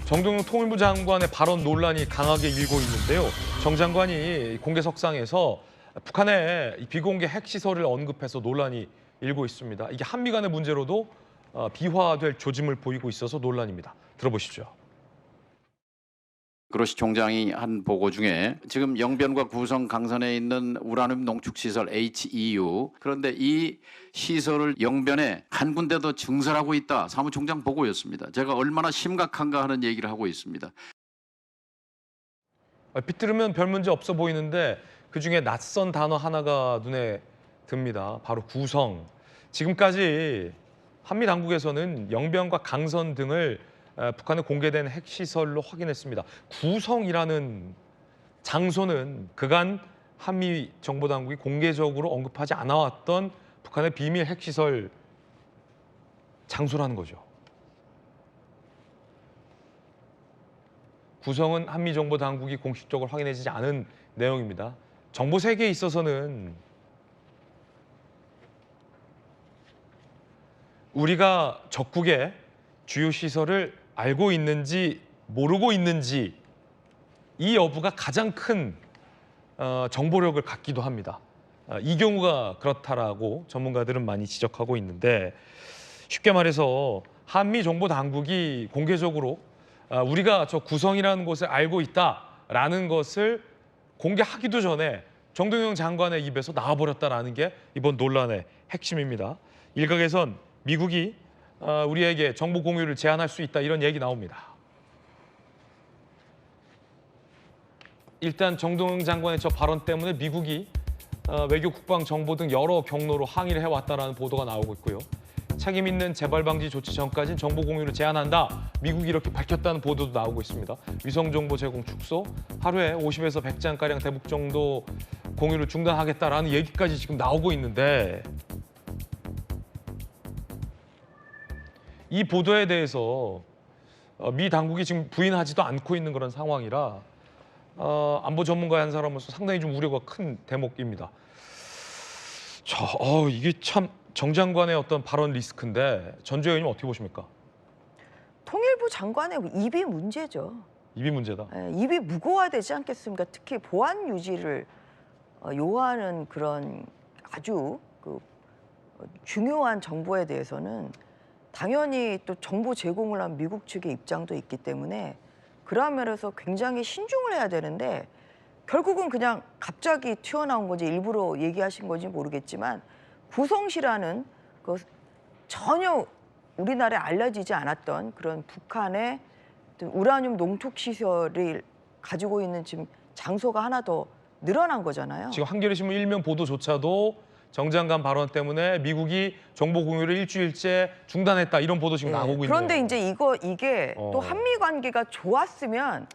정동영 통일부 장관의 발언 논란이 강하게 일고 있는데요. 정 장관이 공개석상에서 북한의 비공개 핵시설을 언급해서 논란이 일고 있습니다. 이게 한미 간의 문제로도 비화될 조짐을 보이고 있어서 논란입니다. 들어보시죠. 그로시 총장이 한 보고 중에 지금 영변과 구성 강선에 있는 우라늄 농축시설 HEU, 그런데 이 시설을 영변에 한 군데 더 증설하고 있다. 사무총장 보고였습니다. 제가 얼마나 심각한가 하는 얘기를 하고 있습니다. 빗들으면 별 문제 없어 보이는데 그중에 낯선 단어 하나가 눈에 듭니다. 바로 구성. 지금까지 한미 당국에서는 영변과 강선 등을 북한의 공개된 핵시설로 확인했습니다. 구성이라는 장소는 그간 한미 정보당국이 공개적으로 언급하지 않아왔던 북한의 비밀 핵시설 장소라는 거죠. 구성은 한미 정보당국이 공식적으로 확인해지지 않은 내용입니다. 정보 세계에 있어서는 우리가 적국의 주요 시설을 알고 있는지 모르고 있는지 이 여부가 가장 큰 정보력을 갖기도 합니다. 이 경우가 그렇다라고 전문가들은 많이 지적하고 있는데, 쉽게 말해서 한미 정보 당국이 공개적으로 우리가 저 구성이라는 곳을 알고 있다라는 것을 공개하기도 전에 정동영 장관의 입에서 나와버렸다라는 게 이번 논란의 핵심입니다. 일각에선 미국이 우리에게 정보 공유를 제한할 수 있다, 이런 얘기 나옵니다. 일단 정동영 장관의 저 발언 때문에 미국이 외교, 국방, 정보 등 여러 경로로 항의를 해왔다는 보도가 나오고 있고요. 책임 있는 재발 방지 조치 전까지는 정보 공유를 제한한다, 미국이 이렇게 밝혔다는 보도도 나오고 있습니다. 위성 정보 제공 축소, 하루에 50에서 100장가량 대북 정도 공유를 중단하겠다라는 얘기까지 지금 나오고 있는데, 이 보도에 대해서 미 당국이 지금 부인하지도 않고 있는 그런 상황이라 안보 전문가의 한 사람으로서 상당히 좀 우려가 큰 대목입니다. 이게 참 정 장관의 어떤 발언 리스크인데, 전주 의원님 어떻게 보십니까? 통일부 장관의 입이 문제죠. 입이 문제다. 입이 무고화되지 않겠습니까? 특히 보안 유지를 요하는 그런 아주 중요한 정보에 대해서는 당연히 또 정보 제공을 한 미국 측의 입장도 있기 때문에 그러한 면에서 굉장히 신중을 해야 되는데, 결국은 그냥 갑자기 튀어나온 건지 일부러 얘기하신 건지 모르겠지만, 구성시라는 전혀 우리나라에 알려지지 않았던 그런 북한의 우라늄 농축시설을 가지고 있는 지금 장소가 하나 더 늘어난 거잖아요. 지금 한겨레신문 일면 보도조차도 정 장관 발언 때문에 미국이 정보 공유를 일주일째 중단했다, 이런 보도 지금 나오고 있네요. 그런데 이제 이게 또 한미 관계가 좋았으면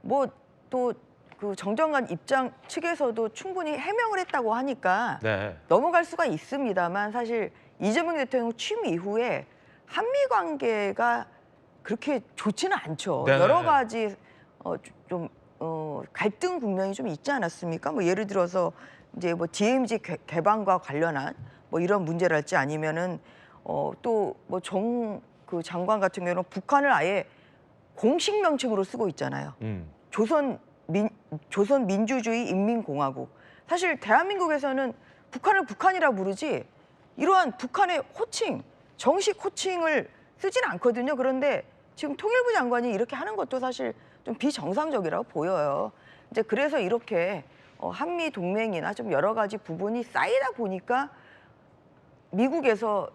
뭐 또 그 정 장관 입장 측에서도 충분히 해명을 했다고 하니까 넘어갈 수가 있습니다만, 사실 이재명 대통령 취임 이후에 한미 관계가 그렇게 좋지는 않죠. 여러 가지 좀 갈등 국면이 좀 있지 않았습니까? 뭐 예를 들어서 이제 뭐 DMZ 개방과 관련한 뭐 이런 문제랄지, 아니면은 또 뭐 그 장관 같은 경우는 북한을 아예 공식 명칭으로 쓰고 있잖아요. 조선민주주의 인민공화국. 사실 대한민국에서는 북한을 북한이라 부르지 이러한 북한의 호칭, 정식 호칭을 쓰진 않거든요. 그런데 지금 통일부 장관이 이렇게 하는 것도 사실 좀 비정상적이라고 보여요. 이제 그래서 이렇게 한미 동맹이나 좀 여러 가지 부분이 쌓이다 보니까 미국에서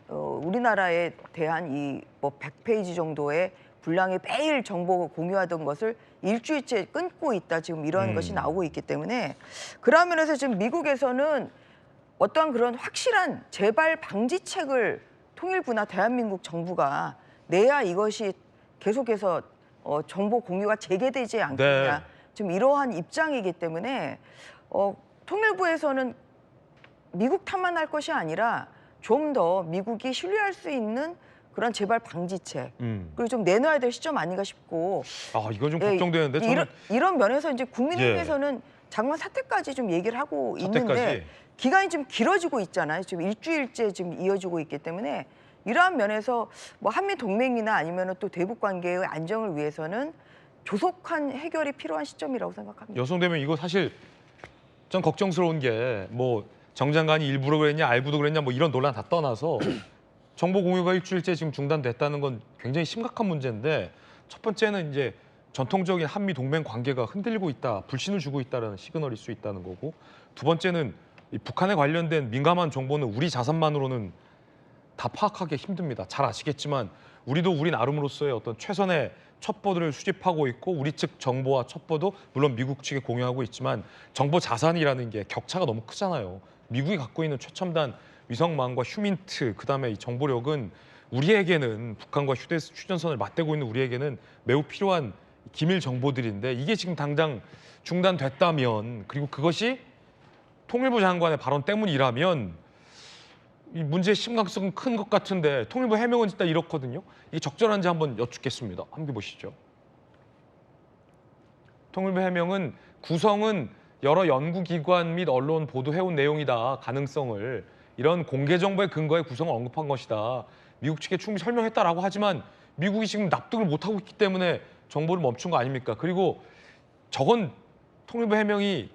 우리나라에 대한 이 뭐 100페이지 정도의 분량의 매일 정보 공유하던 것을 일주일째 끊고 있다, 지금 이런 것이 나오고 있기 때문에, 그런 면에서 지금 미국에서는 어떠한 그런 확실한 재발 방지책을 통일부나 대한민국 정부가 내야 이것이 계속해서 정보 공유가 재개되지 않겠냐, 지금 이러한 입장이기 때문에 통일부에서는 미국 탓만 할 것이 아니라 좀 더 미국이 신뢰할 수 있는 그런 재발 방지책, 그리고 좀 내놔야 될 시점 아닌가 싶고. 이건 좀 걱정되는데. 저는 이런 면에서 이제 국민의힘에서는 장관 사퇴까지 좀 얘기를 하고 있는데, 기간이 좀 길어지고 있잖아요. 지금 일주일째 지금 이어지고 있기 때문에 이러한 면에서 뭐 한미 동맹이나 아니면 또 대북 관계의 안정을 위해서는 조속한 해결이 필요한 시점이라고 생각합니다. 여성되면 이거 사실 좀 걱정스러운 게 뭐 정 장관이 일부러 그랬냐 알고도 그랬냐 뭐 이런 논란 다 떠나서 정보 공유가 일주일째 지금 중단됐다는 건 굉장히 심각한 문제인데 첫 번째는 이제 전통적인 한미 동맹 관계가 흔들리고 있다, 불신을 주고 있다는 시그널일 수 있다는 거고 두 번째는 이 북한에 관련된 민감한 정보는 우리 자산만으로는 다 파악하기 힘듭니다. 잘 아시겠지만 우리도 우리 나름으로서의 어떤 최선의 첩보들을 수집하고 있고 우리 측 정보와 첩보도 물론 미국 측에 공유하고 있지만 정보 자산이라는 게 격차가 너무 크잖아요. 미국이 갖고 있는 최첨단 위성망과 휴민트 그다음에 이 정보력은 우리에게는 북한과 휴전선을 맞대고 있는 우리에게는 매우 필요한 기밀 정보들인데 이게 지금 당장 중단됐다면 그리고 그것이 통일부 장관의 발언 때문이라면 이 문제의 심각성은 큰 것 같은데 통일부 해명은 일단 이렇거든요. 이게 적절한지 한번 여쭙겠습니다. 함께 보시죠. 통일부 해명은 구성은 여러 연구기관 및 언론 보도해온 내용이다. 가능성을 이런 공개 정보의 근거에 구성을 언급한 것이다. 미국 측에 충분히 설명했다라고 하지만 미국이 지금 납득을 못하고 있기 때문에 정보를 멈춘 거 아닙니까? 그리고 저건 통일부 해명이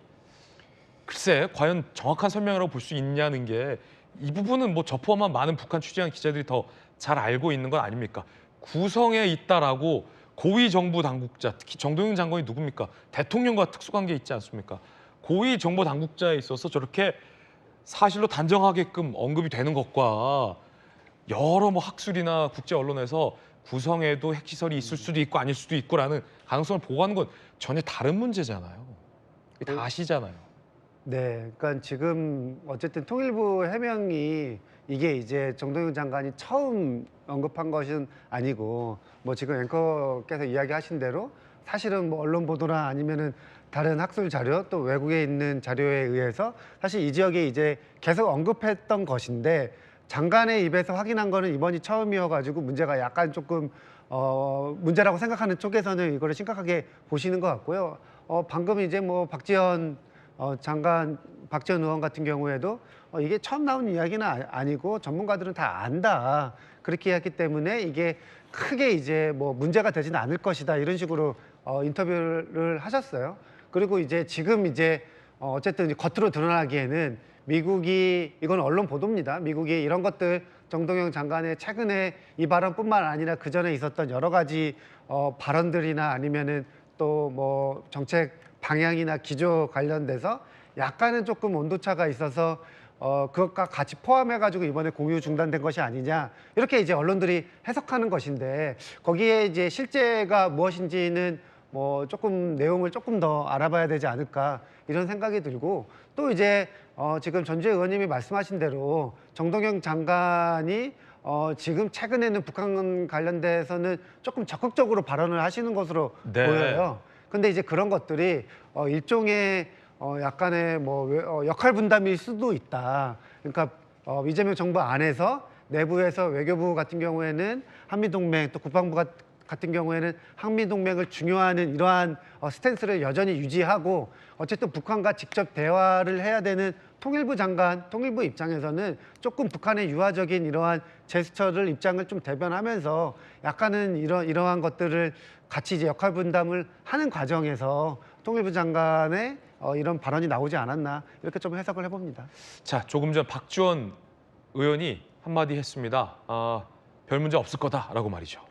글쎄 과연 정확한 설명이라고 볼 수 있냐는 게 이 부분은 뭐 저 포함한 많은 북한 취재한 기자들이 더 잘 알고 있는 건 아닙니까? 구성에 있다라고 고위 정부 당국자, 특히 정동영 장관이 누굽니까? 대통령과 특수관계에 있지 않습니까? 고위 정보 당국자에 있어서 저렇게 사실로 단정하게끔 언급이 되는 것과 여러 뭐 학술이나 국제 언론에서 구성에도 핵시설이 있을 수도 있고 아닐 수도 있고라는 가능성을 보고하는 건 전혀 다른 문제잖아요. 다 아시잖아요. 네, 그러니까 지금 어쨌든 통일부 해명이 이게 이제 정동영 장관이 처음 언급한 것은 아니고 뭐 지금 앵커께서 이야기하신 대로 사실은 뭐 언론 보도나 아니면은 다른 학술 자료 또 외국에 있는 자료에 의해서 사실 이 지역에 이제 계속 언급했던 것인데 장관의 입에서 확인한 거는 이번이 처음이어가지고 문제가 약간 조금 문제라고 생각하는 쪽에서는 이거를 심각하게 보시는 것 같고요. 방금 이제 뭐 박지원 장관 박지원 의원 같은 경우에도 이게 처음 나온 이야기는 아니고 전문가들은 다 안다 그렇게 했기 때문에 이게 크게 이제 뭐 문제가 되지는 않을 것이다 이런 식으로 인터뷰를 하셨어요. 그리고 이제 지금 이제 어쨌든 겉으로 드러나기에는 미국이 이건 언론 보도입니다. 미국이 이런 것들 정동영 장관의 최근에 이 발언뿐만 아니라 그 전에 있었던 여러 가지 발언들이나 아니면은 또 뭐 정책 방향이나 기조 관련돼서 약간은 조금 온도차가 있어서 그것과 같이 포함해가지고 이번에 공유 중단된 것이 아니냐 이렇게 이제 언론들이 해석하는 것인데 거기에 이제 실제가 무엇인지는 뭐 조금 내용을 조금 더 알아봐야 되지 않을까 이런 생각이 들고 또 이제 지금 전주혜 의원님이 말씀하신 대로 정동영 장관이 지금 최근에는 북한 관련돼서는 조금 적극적으로 발언을 하시는 것으로 네. 보여요. 근데 이제 그런 것들이 일종의 약간의 뭐 역할 분담일 수도 있다. 그러니까 이재명 정부 안에서 내부에서 외교부 같은 경우에는 한미동맹 또 국방부 같은 경우에는 한미동맹을 중요하는 이러한 스탠스를 여전히 유지하고 어쨌든 북한과 직접 대화를 해야 되는 통일부 장관, 통일부 입장에서는 조금 북한의 유화적인 이러한 제스처를 입장을 좀 대변하면서 약간은 이러한 것들을 같이 이제 역할 분담을 하는 과정에서 통일부 장관의 이런 발언이 나오지 않았나 이렇게 좀 해석을 해봅니다. 자, 조금 전 박지원 의원이 한마디 했습니다. 별 문제 없을 거다라고 말이죠.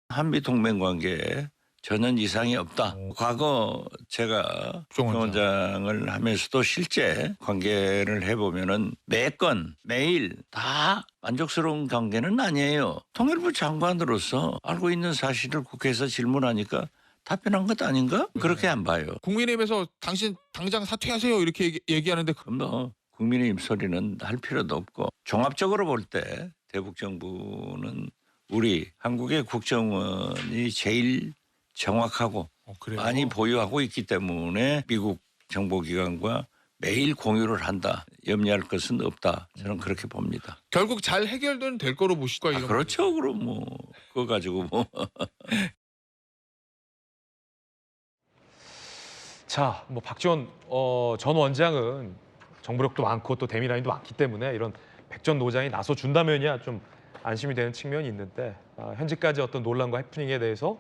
한미 동맹 관계에 전혀 이상이 없다. 과거 제가 국정원장을 하면서도 실제 관계를 해보면은 매건 매일 다 만족스러운 관계는 아니에요. 통일부 장관으로서 알고 있는 사실을 국회에서 질문하니까 답변한 것 아닌가? 그렇게 안 봐요. 국민의힘에서 당신 당장 사퇴하세요 이렇게 얘기하는데 그럼 뭐 국민의힘 소리는 할 필요도 없고 종합적으로 볼 때 대북 정부는 우리 한국의 국정원이 제일 정확하고 그래요? 많이 보유하고 있기 때문에 미국 정보기관과 매일 공유를 한다. 염려할 것은 없다. 저는 그렇게 봅니다. 결국 잘 해결된 될 거로 보실까 이런 그렇죠. 그럼 뭐 그거 가지고 뭐. 자, 뭐 박지원 전 원장은 정보력도 많고 또 대미라인도 많기 때문에 이런 백전노장이 나서 준다면야 좀 안심이 되는 측면이 있는데 현재까지 어떤 논란과 해프닝에 대해서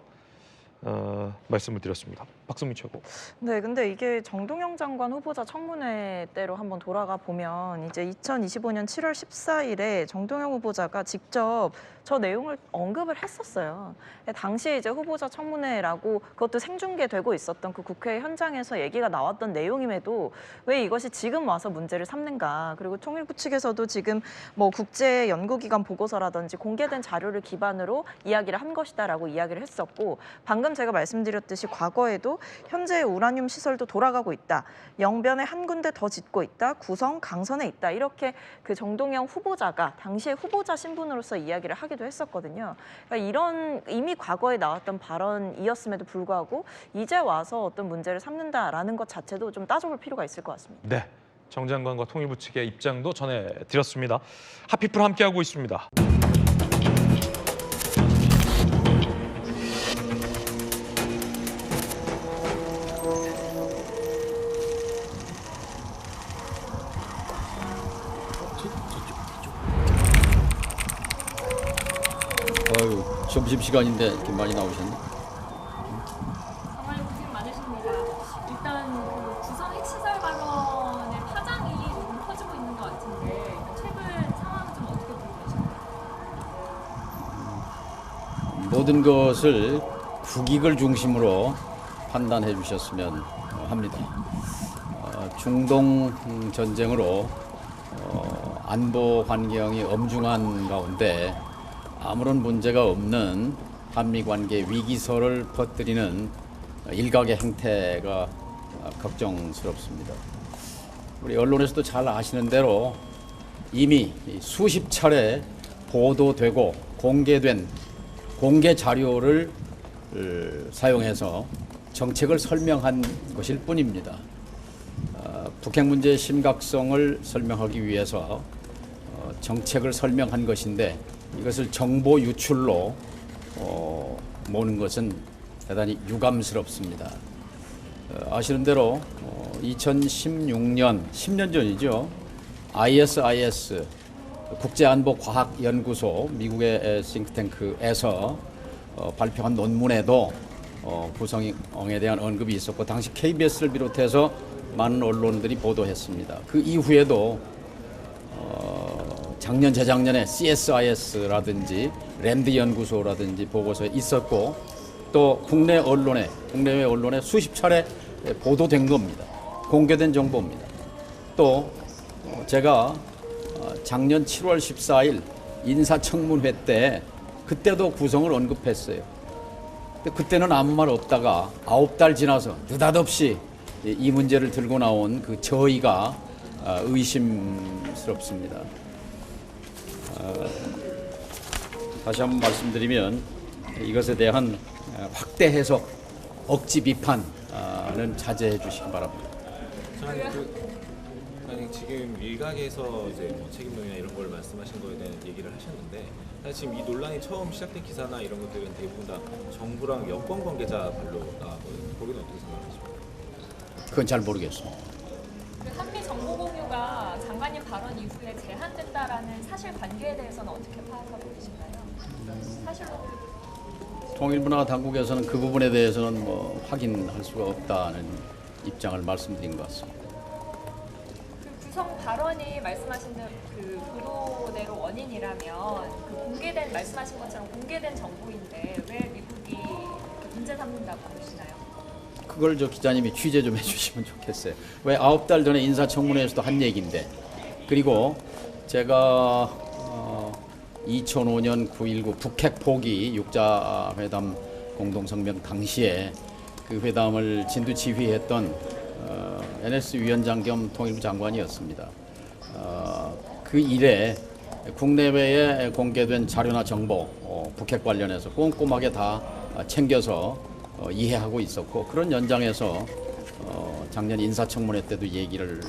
말씀을 드렸습니다. 박성민 최고. 네, 근데 이게 정동영 장관 후보자 청문회 때로 한번 돌아가 보면 이제 2025년 7월 14일에 정동영 후보자가 직접 저 내용을 언급을 했었어요. 당시에 이제 후보자 청문회라고 그것도 생중계되고 있었던 그 국회 현장에서 얘기가 나왔던 내용임에도 왜 이것이 지금 와서 문제를 삼는가. 그리고 통일부 측에서도 지금 뭐 국제연구기관 보고서라든지 공개된 자료를 기반으로 이야기를 한 것이다라고 이야기를 했었고, 방금 제가 말씀드렸듯이 과거에도 현재의 우라늄 시설도 돌아가고 있다. 영변에 한 군데 더 짓고 있다. 구성, 강선에 있다. 이렇게 그 정동영 후보자가 당시에 후보자 신분으로서 이야기를 하기도 했었거든요. 그러니까 이런 이미 과거에 나왔던 발언이었음에도 불구하고 이제 와서 어떤 문제를 삼는다라는 것 자체도 좀 따져볼 필요가 있을 것 같습니다. 네, 정 장관과 통일부 측의 입장도 전해드렸습니다. 핫피플 함께하고 있습니다. 아유, 점심시간인데 이렇게 많이 나오셨네. 정말 고생 많으십니다. 일단 그 구성 핵시설 발언의 파장이 조금 커지고 있는 것 같은데 최근 상황은 좀 어떻게 보고 계십니까? 모든 것을 국익을 중심으로 판단해 주셨으면 합니다. 중동 전쟁으로 안보 환경이 엄중한 가운데 아무런 문제가 없는 한미 관계 위기설을 퍼뜨리는 일각의 행태가 걱정스럽습니다. 우리 언론에서도 잘 아시는 대로 이미 수십 차례 보도되고 공개된 공개 자료를 사용해서 정책을 설명한 것일 뿐입니다. 북핵 문제의 심각성을 설명하기 위해서 정책을 설명한 것인데 이것을 정보 유출로 모는 것은 대단히 유감스럽습니다. 아시는 대로 2016년, 10년 전이죠. ISIS 국제안보과학연구소 미국의 싱크탱크에서 발표한 논문에도 구성에 대한 언급이 있었고 당시 KBS를 비롯해서 많은 언론들이 보도했습니다. 그 이후에도 작년, 재작년에 CSIS라든지 랜드 연구소라든지 보고서에 있었고 또 국내외 언론에 수십 차례 보도된 겁니다. 공개된 정보입니다. 또 제가 작년 7월 14일 인사청문회 때 그때도 구성을 언급했어요. 근데 그때는 아무 말 없다가 9달 지나서 느닷없이 이 문제를 들고 나온 그 저희가 의심스럽습니다. 다시 한번 말씀드리면 이것에 대한 확대 해석, 억지 비판은 자제해 주시기 바랍니다. 아니 지금 일각에서 이제 뭐 책임론이나 이런 걸 말씀하신 거에 대한 얘기를 하셨는데 사실 지금 이 논란이 처음 시작된 기사나 이런 것들은 대부분 다 정부랑 여권 관계자 발로 나왔거든요. 거기는 어떻게 생각하십니까? 그건 잘 모르겠습니다. 그 한미 정보 공유가 장관님 발언 이후에 제한됐다라는 사실관계에 대해서는 어떻게 파악하고 계신가요? 사실로 통일부나 당국에서는 그 부분에 대해서는 뭐 확인할 수가 없다는 입장을 말씀드린 것 같습니다. 그 구성 발언이 말씀하신 그 보도대로 원인이라면 그 공개된 말씀하신 것처럼 공개된 정보인데 왜 미국이 문제 삼는다고 보시나요? 그걸 저 기자님이 취재 좀 해주시면 좋겠어요. 왜 9달 전에 인사청문회에서도 한 얘기인데 그리고 제가 2005년 9.19 북핵 포기 육자회담 공동성명 당시에 그 회담을 진두지휘했던 NS 위원장 겸 통일부 장관이었습니다. 그 일에 국내외에 공개된 자료나 정보 북핵 관련해서 꼼꼼하게 다 챙겨서 이해하고 있었고 그런 연장에서 작년 인사청문회 때도 얘기를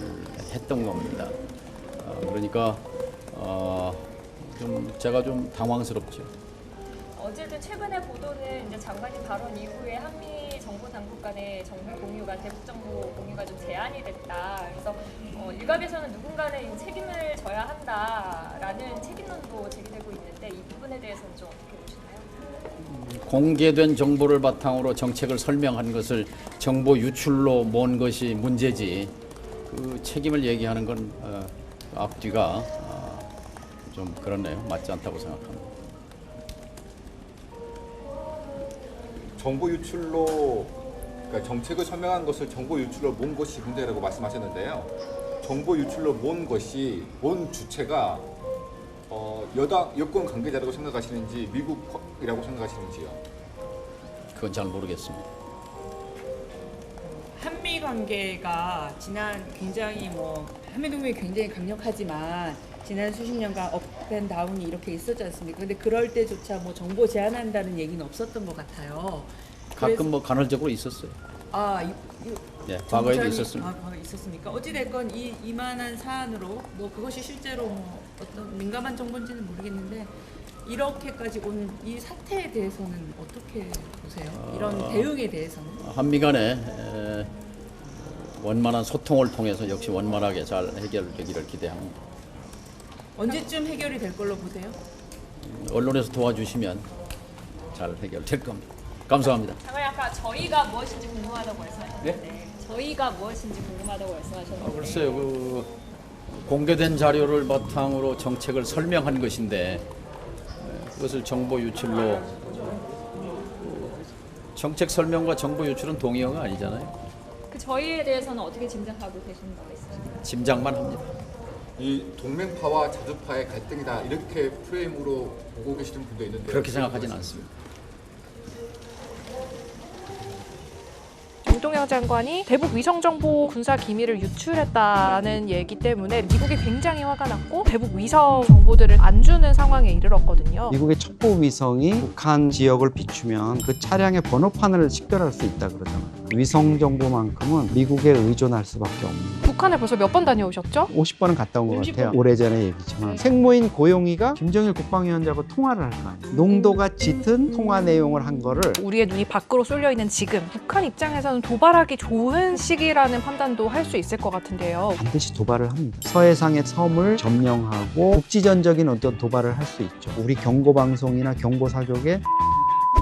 했던 겁니다. 그러니까 제가 좀 당황스럽죠. 어쨌든 최근의 보도는 이제 장관님 발언 이후에 한미 정보 당국 간의 정보 공유가 대북 정보 공유가 좀 제한이 됐다. 그래서 일각에서는 누군가는 책임을 져야 한다라는 책임론도 제기되고 있는데 이 부분에 대해서는 좀 어떻게 보시나요? 공개된 정보를 바탕으로 정책을 설명한 것을 정보 유출로 모은 것이 문제지 그 책임을 얘기하는 건 앞뒤가 좀 그렇네요. 맞지 않다고 생각합니다. 정보 유출로 그러니까 정책을 설명한 것을 정보 유출로 모은 것이 문제라고 말씀하셨는데요. 정보 유출로 모은 것이 모은 주체가 여권 관계자라고 생각하시는지 미국이라고 생각하시는지요? 그건 잘 모르겠습니다. 한미 관계가 굉장히 한미 동맹이 굉장히 강력하지만 지난 수십 년간 업앤다운이 이렇게 있었지 않습니까? 근데 그럴 때조차 정보 제한한다는 얘기는 없었던 것 같아요. 가끔 간헐적으로 있었어요. 네, 과거에도 있었습니다. 과거에 있었습니까? 어찌됐건 이만한 사안으로 그것이 실제로 어떤 민감한 정보인지는 모르겠는데 이렇게까지 온 이 사태에 대해서는 어떻게 보세요? 이런 대응에 대해서는? 한미 간에 원만한 소통을 통해서 역시 원만하게 잘 해결되기를 기대합니다. 언제쯤 해결이 될 걸로 보세요? 언론에서 도와주시면 잘 해결될 겁니다. 감사합니다. 장관님 아까 저희가 무엇인지 궁금하다고 말씀하셨는데 저희가 무엇인지 궁금하다고 말씀하셨는데 글쎄요, 공개된 자료를 바탕으로 정책을 설명한 것인데 그것을 정보 유출로 정책 설명과 정보 유출은 동의어가 아니잖아요. 그 저희에 대해서는 어떻게 짐작하고 계시는 거가 있으신가요? 짐작만 합니다. 이 동맹파와 자주파의 갈등이다 이렇게 프레임으로 보고 계시는 분도 있는데 그렇게 생각하지는 않습니다. 정동영 장관이 대북 위성정보 군사 기밀을 유출했다는 얘기 때문에 미국이 굉장히 화가 났고 대북 위성 정보들을 안 주는 상황에 이르렀거든요. 미국의 첩보 위성이 북한 지역을 비추면 그 차량의 번호판을 식별할 수 있다 그러잖아요. 위성 정보만큼은 미국에 의존할 수밖에 없는 거예요. 북한에 벌써 몇 번 다녀오셨죠? 50번은 갔다 온 것 같아요. 오래전의 얘기지만 생모인 고용희가 김정일 국방위원장하고 통화를 할 거 아니에요. 농도가 짙은 통화 내용을 한 거를 우리의 눈이 밖으로 쏠려 있는 지금 북한 입장에서는 도발하기 좋은 시기라는 판단도 할 수 있을 것 같은데요. 반드시 도발을 합니다. 서해상의 섬을 점령하고 국지전적인 어떤 도발을 할 수 있죠. 우리 경고방송이나 경고사격에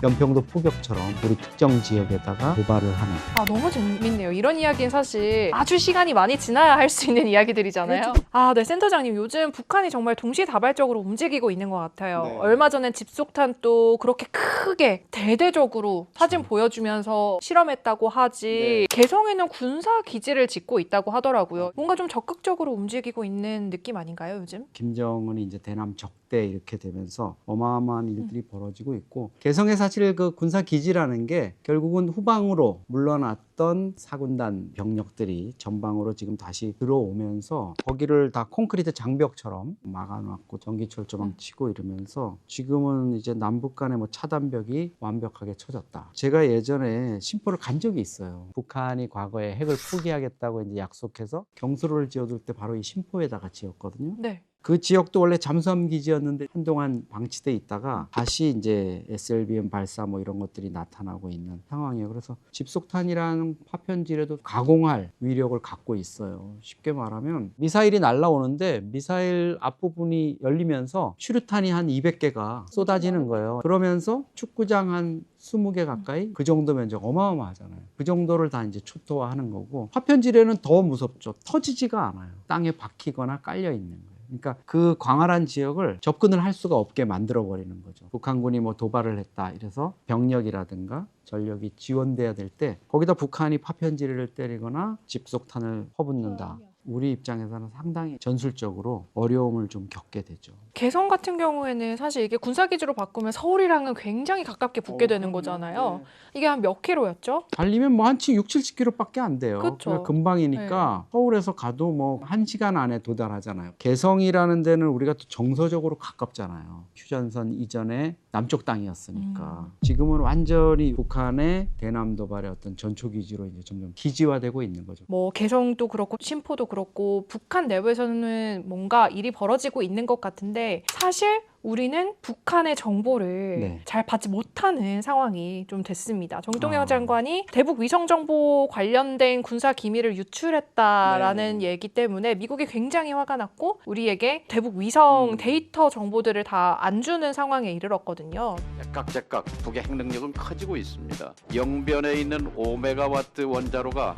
연평도 포격처럼 우리 특정 지역에다가 도발을 하는. 너무 재밌네요. 이런 이야기는 사실 아주 시간이 많이 지나야 할 수 있는 이야기들이잖아요. 네, 센터장님, 요즘 북한이 정말 동시다발적으로 움직이고 있는 것 같아요. 네. 얼마 전엔 집속탄도 그렇게 크게 대대적으로 사진 보여주면서 실험했다고 하지 개성에는 군사 기지를 짓고 있다고 하더라고요. 뭔가 좀 적극적으로 움직이고 있는 느낌 아닌가요, 요즘? 김정은이 이제 대남 적대 이렇게 되면서 어마어마한 일들이 벌어지고 있고 개성에 사실 그 군사 기지라는 게 결국은 후방으로 물러났던 사군단 병력들이 전방으로 지금 다시 들어오면서 거기를 다 콘크리트 장벽처럼 막아놨고 전기철조망 치고 이러면서 지금은 이제 남북 간의 차단벽이 완벽하게 쳐졌다. 제가 예전에 심포를 간 적이 있어요. 북한이 과거에 핵을 포기하겠다고 이제 약속해서 경수로를 지어둘 때 바로 이 심포에다가 지었거든요. 네. 그 지역도 원래 잠수함 기지였는데 한동안 방치돼 있다가 다시 이제 SLBM 발사 이런 것들이 나타나고 있는 상황이에요. 그래서 집속탄이라는 파편질에도 가공할 위력을 갖고 있어요. 쉽게 말하면 미사일이 날아오는데 미사일 앞부분이 열리면서 수류탄이 한 200개가 쏟아지는 거예요. 그러면서 축구장 한 20개 가까이 그 정도 면적 어마어마하잖아요. 그 정도를 다 이제 초토화하는 거고 파편질에는 더 무섭죠. 터지지가 않아요. 땅에 박히거나 깔려 있는 거예요. 그러니까 그 광활한 지역을 접근을 할 수가 없게 만들어버리는 거죠. 북한군이 도발을 했다 이래서 병력이라든가 전력이 지원돼야 될 때 거기다 북한이 파편지뢰를 때리거나 집속탄을 퍼붓는다. 우리 입장에서는 상당히 전술적으로 어려움을 좀 겪게 되죠. 개성 같은 경우에는 사실 이게 군사기지로 바꾸면 서울이랑은 굉장히 가깝게 붙게 되는 거잖아요. 이게 한 몇 킬로였죠? 달리면 한 6, 70킬로밖에 안 돼요. 그쵸. 금방이니까 서울에서 가도 1시간 안에 도달하잖아요. 개성이라는 데는 우리가 또 정서적으로 가깝잖아요. 휴전선 이전에 남쪽 땅이었으니까. 지금은 완전히 북한의 대남 도발의 어떤 전초기지로 이제 점점 기지화되고 있는 거죠. 개성도 그렇고 심포도 그렇고 그렇고 북한 내부에서는 뭔가 일이 벌어지고 있는 것 같은데 사실 우리는 북한의 정보를 네. 잘 받지 못하는 상황이 좀 됐습니다. 정동영 장관이 대북 위성 정보 관련된 군사 기밀을 유출했다라는 얘기 때문에 미국이 굉장히 화가 났고 우리에게 대북 위성 데이터 정보들을 다 안 주는 상황에 이르렀거든요. 제깍제깍 북의 핵능력은 커지고 있습니다. 영변에 있는 5메가와트 원자로가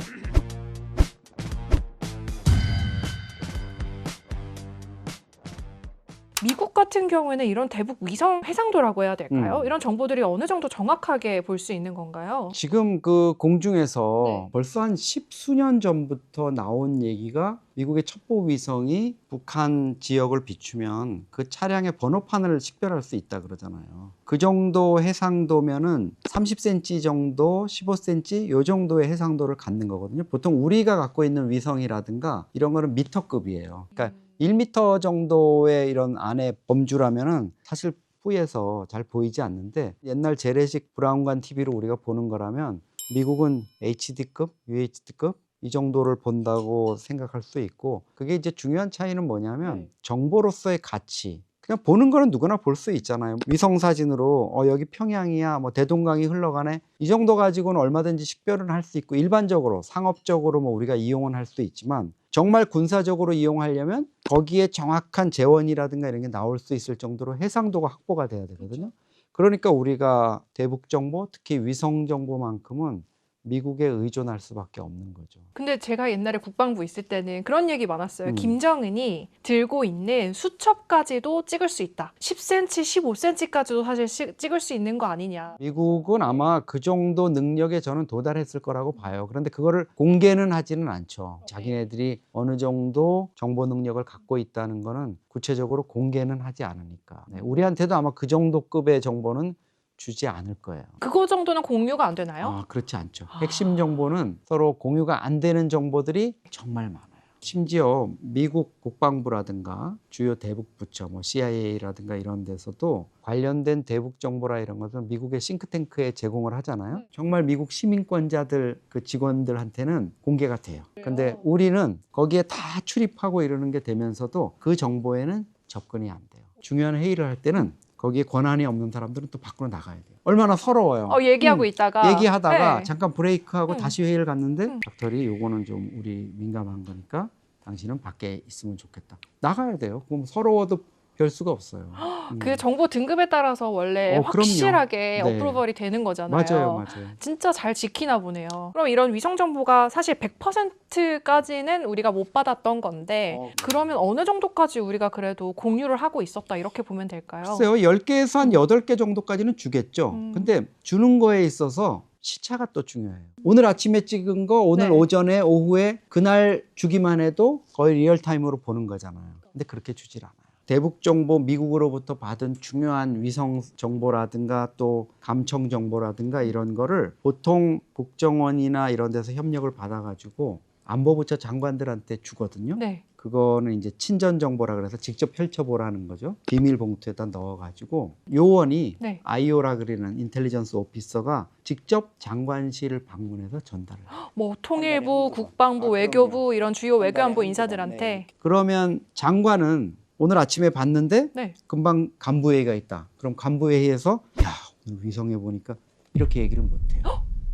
미국 같은 경우에는 이런 대북 위성 해상도라고 해야 될까요? 이런 정보들이 어느 정도 정확하게 볼 수 있는 건가요? 지금 그 공중에서 벌써 한 10수년 전부터 나온 얘기가 미국의 첩보 위성이 북한 지역을 비추면 그 차량의 번호판을 식별할 수 있다 그러잖아요. 그 정도 해상도면은 30cm 정도, 15cm 요 정도의 해상도를 갖는 거거든요. 보통 우리가 갖고 있는 위성이라든가 이런 거는 미터급이에요. 그러니까 1m 정도의 이런 안에 범주라면은 사실 뿌에서 잘 보이지 않는데 옛날 재래식 브라운관 TV로 우리가 보는 거라면 미국은 HD급, UHD급 이 정도를 본다고 생각할 수 있고 그게 이제 중요한 차이는 뭐냐면 정보로서의 가치. 그냥 보는 거는 누구나 볼 수 있잖아요. 위성 사진으로 여기 평양이야, 뭐 대동강이 흘러가네. 이 정도 가지고는 얼마든지 식별은 할 수 있고 일반적으로 상업적으로 뭐 우리가 이용은 할 수 있지만 정말 군사적으로 이용하려면 거기에 정확한 재원이라든가 이런 게 나올 수 있을 정도로 해상도가 확보가 돼야 되거든요. 그러니까 우리가 대북 정보, 특히 위성 정보만큼은 미국에 의존할 수밖에 없는 거죠. 근데 제가 옛날에 국방부 있을 때는 그런 얘기 많았어요. 김정은이 들고 있는 수첩까지도 찍을 수 있다. 10cm, 15cm까지도 사실 찍을 수 있는 거 아니냐. 미국은 아마 그 정도 능력에 저는 도달했을 거라고 봐요. 그런데 그거를 공개는 하지는 않죠. 자기네들이 어느 정도 정보 능력을 갖고 있다는 거는 구체적으로 공개는 하지 않으니까. 네, 우리한테도 아마 그 정도 급의 정보는 주지 않을 거예요. 그거 정도는 공유가 안 되나요? 그렇지 않죠. 핵심 정보는 서로 공유가 안 되는 정보들이 정말 많아요. 심지어 미국 국방부라든가 주요 대북 부처, 뭐 CIA라든가 이런 데서도 관련된 대북 정보라 이런 것은 미국의 싱크탱크에 제공을 하잖아요. 정말 미국 시민권자들 그 직원들한테는 공개가 돼요. 근데 우리는 거기에 다 출입하고 이러는 게 되면서도 그 정보에는 접근이 안 돼요. 중요한 회의를 할 때는 거기에 권한이 없는 사람들은 또 밖으로 나가야 돼요. 얼마나 서러워요. 얘기하고 있다가 얘기하다가 잠깐 브레이크하고 다시 회의를 갔는데 닥터리 요거는 좀 우리 민감한 거니까 당신은 밖에 있으면 좋겠다. 나가야 돼요. 그럼 서러워도 별 수가 없어요. 그 정보 등급에 따라서 원래 확실하게 네. 어프로벌이 되는 거잖아요. 맞아요. 진짜 잘 지키나 보네요. 그럼 이런 위성 정보가 사실 100%까지는 우리가 못 받았던 건데 그러면 어느 정도까지 우리가 그래도 공유를 하고 있었다 이렇게 보면 될까요? 글쎄요. 10개에서 한 8개 정도까지는 주겠죠. 근데 주는 거에 있어서 시차가 또 중요해요. 오늘 아침에 찍은 거 오늘 오전에 오후에 그날 주기만 해도 거의 리얼타임으로 보는 거잖아요. 근데 그렇게 주질 않아요. 대북 정보 미국으로부터 받은 중요한 위성 정보라든가 또 감청 정보라든가 이런 거를 보통 국정원이나 이런 데서 협력을 받아가지고 안보부처 장관들한테 주거든요. 그거는 이제 친전 정보라 그래서 직접 펼쳐보라는 거죠. 비밀 봉투에다 넣어가지고 요원이 IO라 그리는 인텔리전스 오피서가 직접 장관실을 방문해서 전달을 해요. 뭐 통일부, 국방부, 외교부 이런 주요 외교안보 인사들한테. 그러면 장관은 오늘 아침에 봤는데 금방 간부회의가 있다. 그럼 간부회의에서 야 오늘 위성해 보니까 이렇게 얘기를 못해요.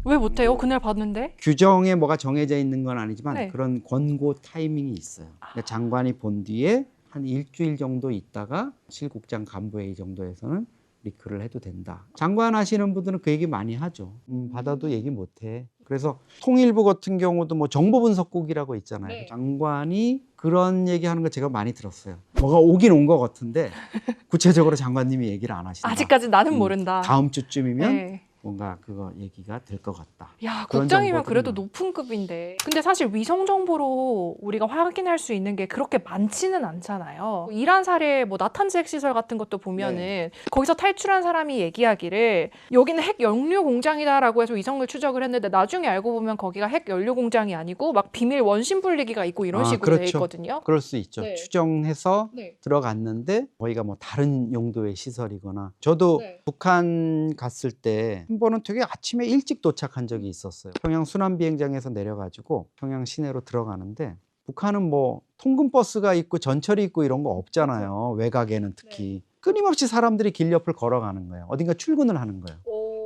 왜 못해요? 그날 봤는데? 규정에 뭐가 정해져 있는 건 아니지만 그런 권고 타이밍이 있어요. 그러니까 장관이 본 뒤에 한 일주일 정도 있다가 실국장 간부회의 정도에서는 리크를 해도 된다. 장관 하시는 분들은 그 얘기 많이 하죠. 받아도 얘기 못해. 그래서 통일부 같은 경우도 뭐 정보분석국이라고 있잖아요. 장관이 그런 얘기하는 거 제가 많이 들었어요. 뭐가 오긴 온 것 같은데 구체적으로 장관님이 얘기를 안 하신다. 아직까지 나는 모른다. 다음 주쯤이면 뭔가 그거 얘기가 될 것 같다. 야, 국장이면 그래도 높은 급인데. 근데 사실 위성 정보로 우리가 확인할 수 있는 게 그렇게 많지는 않잖아요. 이란 사례 뭐 나탄즈 핵시설 같은 것도 보면은 거기서 탈출한 사람이 얘기하기를 여기는 핵 연료 공장이다라고 해서 위성을 추적을 했는데 나중에 알고 보면 거기가 핵 연료 공장이 아니고 막 비밀 원심 분리기가 있고 이런 식으로 돼 있거든요. 그럴 수 있죠. 추정해서 들어갔는데 거기가 뭐 다른 용도의 시설이거나. 저도 북한 갔을 때 한 번은 되게 아침에 일찍 도착한 적이 있었어요. 평양 순환 비행장에서 내려가지고 평양 시내로 들어가는데 북한은 뭐 통근 버스가 있고 전철이 있고 이런 거 없잖아요. 외곽에는 특히. 끊임없이 사람들이 길 옆을 걸어가는 거예요. 어딘가 출근을 하는 거예요.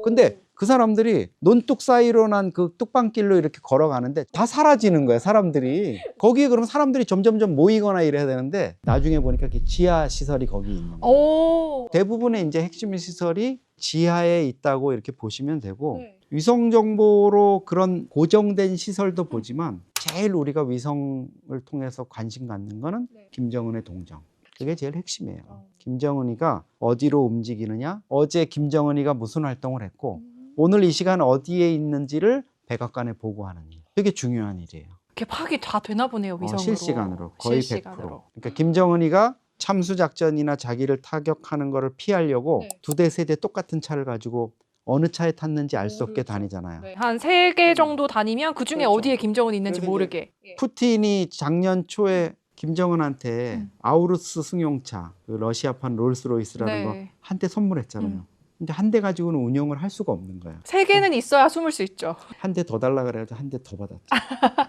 근데 그 사람들이 논뚝 사이로 난 그 뚝방길로 이렇게 걸어가는데 다 사라지는 거예요, 사람들이. 거기에 그럼 사람들이 점점점 모이거나 이래야 되는데 나중에 보니까 이렇게 지하 시설이 거기 있는 거예요. 대부분의 이제 핵심 시설이 지하에 있다고 이렇게 보시면 되고 위성 정보로 그런 고정된 시설도 보지만 제일 우리가 위성을 통해서 관심 갖는 거는 김정은의 동정. 그게 제일 핵심이에요. 김정은이가 어디로 움직이느냐, 어제 김정은이가 무슨 활동을 했고 오늘 이 시간 어디에 있는지를 백악관에 보고하는 일. 되게 중요한 일이에요. 이렇게 파악이 다 되나 보네요, 위성으로. 실시간으로 거의 실시간으로. 100%. 그러니까 김정은이가 참수 작전이나 자기를 타격하는 거를 피하려고 두 대, 세 대 똑같은 차를 가지고 어느 차에 탔는지 알 수 없게 다니잖아요. 한 3개 정도 다니면 그중에 어디에 김정은이 있는지 모르게. 푸틴이 작년 초에 김정은한테 아우루스 승용차, 그 러시아판 롤스로이스라는 거 한 대 선물했잖아요. 근데 한 대 가지고는 운영을 할 수가 없는 거예요. 3개는 있어야 숨을 수 있죠. 한 대 더 달라 그래가지고 한 대 더 받았죠.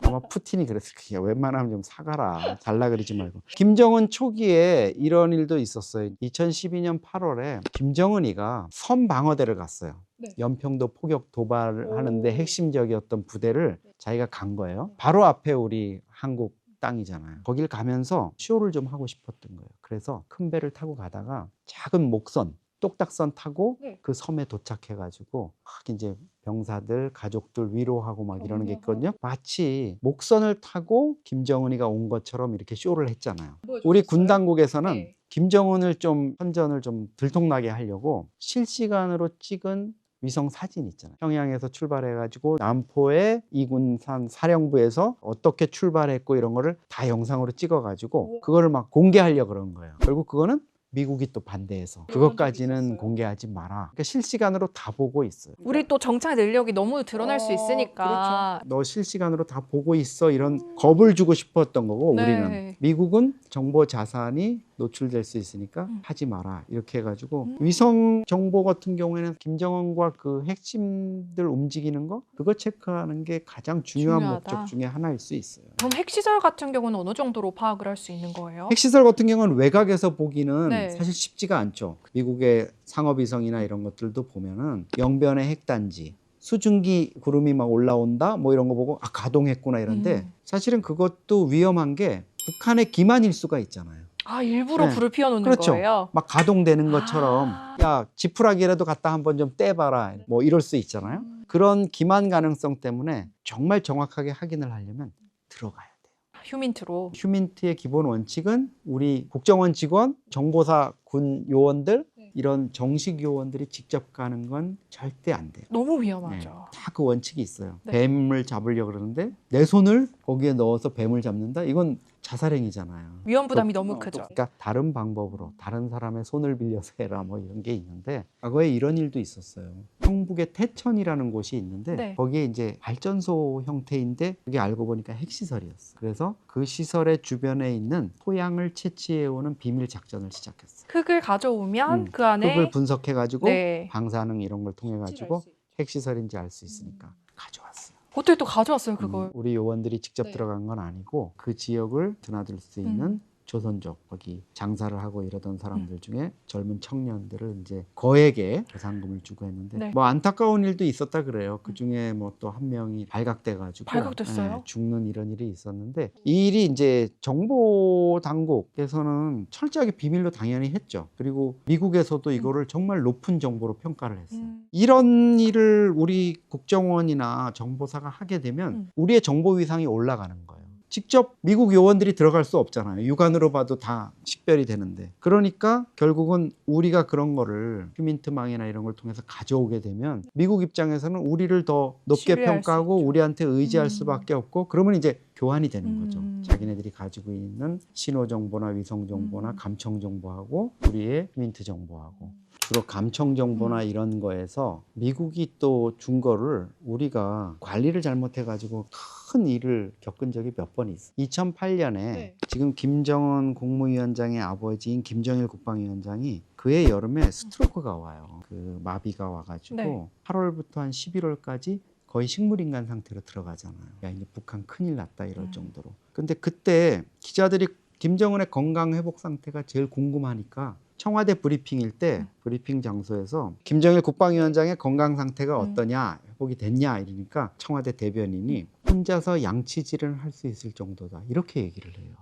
아마 푸틴이 그랬을 거예요. 웬만하면 좀 사가라. 달라 그러지 말고. 김정은 초기에 이런 일도 있었어요. 2012년 8월에 김정은이가 섬 방어대를 갔어요. 연평도 포격 도발을 하는데 핵심적이었던 부대를 자기가 간 거예요. 바로 앞에 우리 한국 땅이잖아요. 거길 가면서 쇼를 좀 하고 싶었던 거예요. 그래서 큰 배를 타고 가다가 작은 목선, 똑딱선 타고 그 섬에 도착해가지고 막 이제 병사들, 가족들 위로하고 막 이러는 게 있거든요. 마치 목선을 타고 김정은이가 온 것처럼 이렇게 쇼를 했잖아요. 우리 군 당국에서는 김정은을 좀 선전을 좀 들통나게 하려고 실시간으로 찍은 위성 사진 있잖아요. 평양에서 출발해가지고 남포의 이군산 사령부에서 어떻게 출발했고 이런 거를 다 영상으로 찍어가지고 그거를 막 공개하려고 그런 거예요. 결국 그거는 미국이 또 반대해서 그것까지는 공개하지 마라. 그러니까 실시간으로 다 보고 있어요. 우리 또 정찰 능력이 너무 드러날 수 있으니까. 그렇죠. 너 실시간으로 다 보고 있어 이런 겁을 주고 싶었던 거고 우리는. 미국은 정보 자산이 노출될 수 있으니까 하지 마라 이렇게 해가지고 위성 정보 같은 경우에는 김정은과 그 핵심들 움직이는 거 그거 체크하는 게 가장 중요한 목적 중에 하나일 수 있어요. 그럼 핵시설 같은 경우는 어느 정도로 파악을 할 수 있는 거예요? 핵시설 같은 경우는 외곽에서 보기는 사실 쉽지가 않죠. 미국의 상업위성이나 이런 것들도 보면은 영변의 핵단지 수증기 구름이 막 올라온다 뭐 이런 거 보고 아 가동했구나 이런데 사실은 그것도 위험한 게 북한의 기만일 수가 있잖아요. 아 일부러 불을 피워놓는 그렇죠. 거예요? 막 가동되는 것처럼 야 지푸라기라도 갖다 한번 좀 떼봐라 뭐 이럴 수 있잖아요. 그런 기만 가능성 때문에 정말 정확하게 확인을 하려면 들어가야 돼요. 휴민트로. 휴민트의 기본 원칙은 우리 국정원 직원, 정보사 군 요원들 이런 정식 요원들이 직접 가는 건 절대 안 돼요. 너무 위험하죠. 다 그 원칙이 있어요. 뱀을 잡으려고 그러는데 내 손을 거기에 넣어서 뱀을 잡는다? 이건 자살행위잖아요. 위험 부담이 너무 크죠. 그러니까 다른 방법으로 다른 사람의 손을 빌려서 해라 뭐 이런 게 있는데 과거에 이런 일도 있었어요. 경북의 태천이라는 곳이 있는데 거기에 이제 발전소 형태인데 그게 알고 보니까 핵시설이었어요. 그래서 그 시설의 주변에 있는 토양을 채취해오는 비밀 작전을 시작했어요. 흙을 가져오면 그 안에 흙을 분석해가지고 방사능 이런 걸 통해가지고 핵시설인지 알 수 있으니까 가져왔어요. 어떻게 또 가져왔어요 그걸? 우리 요원들이 직접 들어간 건 아니고 그 지역을 드나들 수 있는 조선족 거기 장사를 하고 이러던 사람들 중에 젊은 청년들을 이제 거액의 보상금을 주고 했는데 뭐 안타까운 일도 있었다 그래요. 그 중에 뭐 또 한 명이 발각돼가지고 발각됐어요? 죽는 이런 일이 있었는데 이 일이 이제 정보 당국에서는 철저하게 비밀로 당연히 했죠. 그리고 미국에서도 이거를 정말 높은 정보로 평가를 했어요. 이런 일을 우리 국정원이나 정보사가 하게 되면 우리의 정보 위상이 올라가는 거예요. 직접 미국 요원들이 들어갈 수 없잖아요. 육안으로 봐도 다 식별이 되는데. 그러니까 결국은 우리가 그런 거를 휴민트망이나 이런 걸 통해서 가져오게 되면 미국 입장에서는 우리를 더 높게 평가하고 우리한테 의지할 수밖에 없고 그러면 이제 교환이 되는 거죠. 자기네들이 가지고 있는 신호 정보나 위성 정보나 감청 정보하고 우리의 휴민트 정보하고 주로 감청 정보나 이런 거에서 미국이 또 준 거를 우리가 관리를 잘못해가지고 큰 일을 겪은 적이 몇 번 있어요. 2008년에 지금 김정은 국무위원장의 아버지인 김정일 국방위원장이 그해 여름에 스트로크가 와요. 그 마비가 와가지고 8월부터 한 11월까지 거의 식물인간 상태로 들어가잖아요. 야, 이제 북한 큰일 났다 이럴 정도로. 근데 그때 기자들이 김정은의 건강 회복 상태가 제일 궁금하니까 청와대 브리핑일 때 브리핑 장소에서 김정일 국방위원장의 건강 상태가 어떠냐, 회복이 됐냐 이러니까 청와대 대변인이 혼자서 양치질을 할 수 있을 정도다 이렇게 얘기를 해요.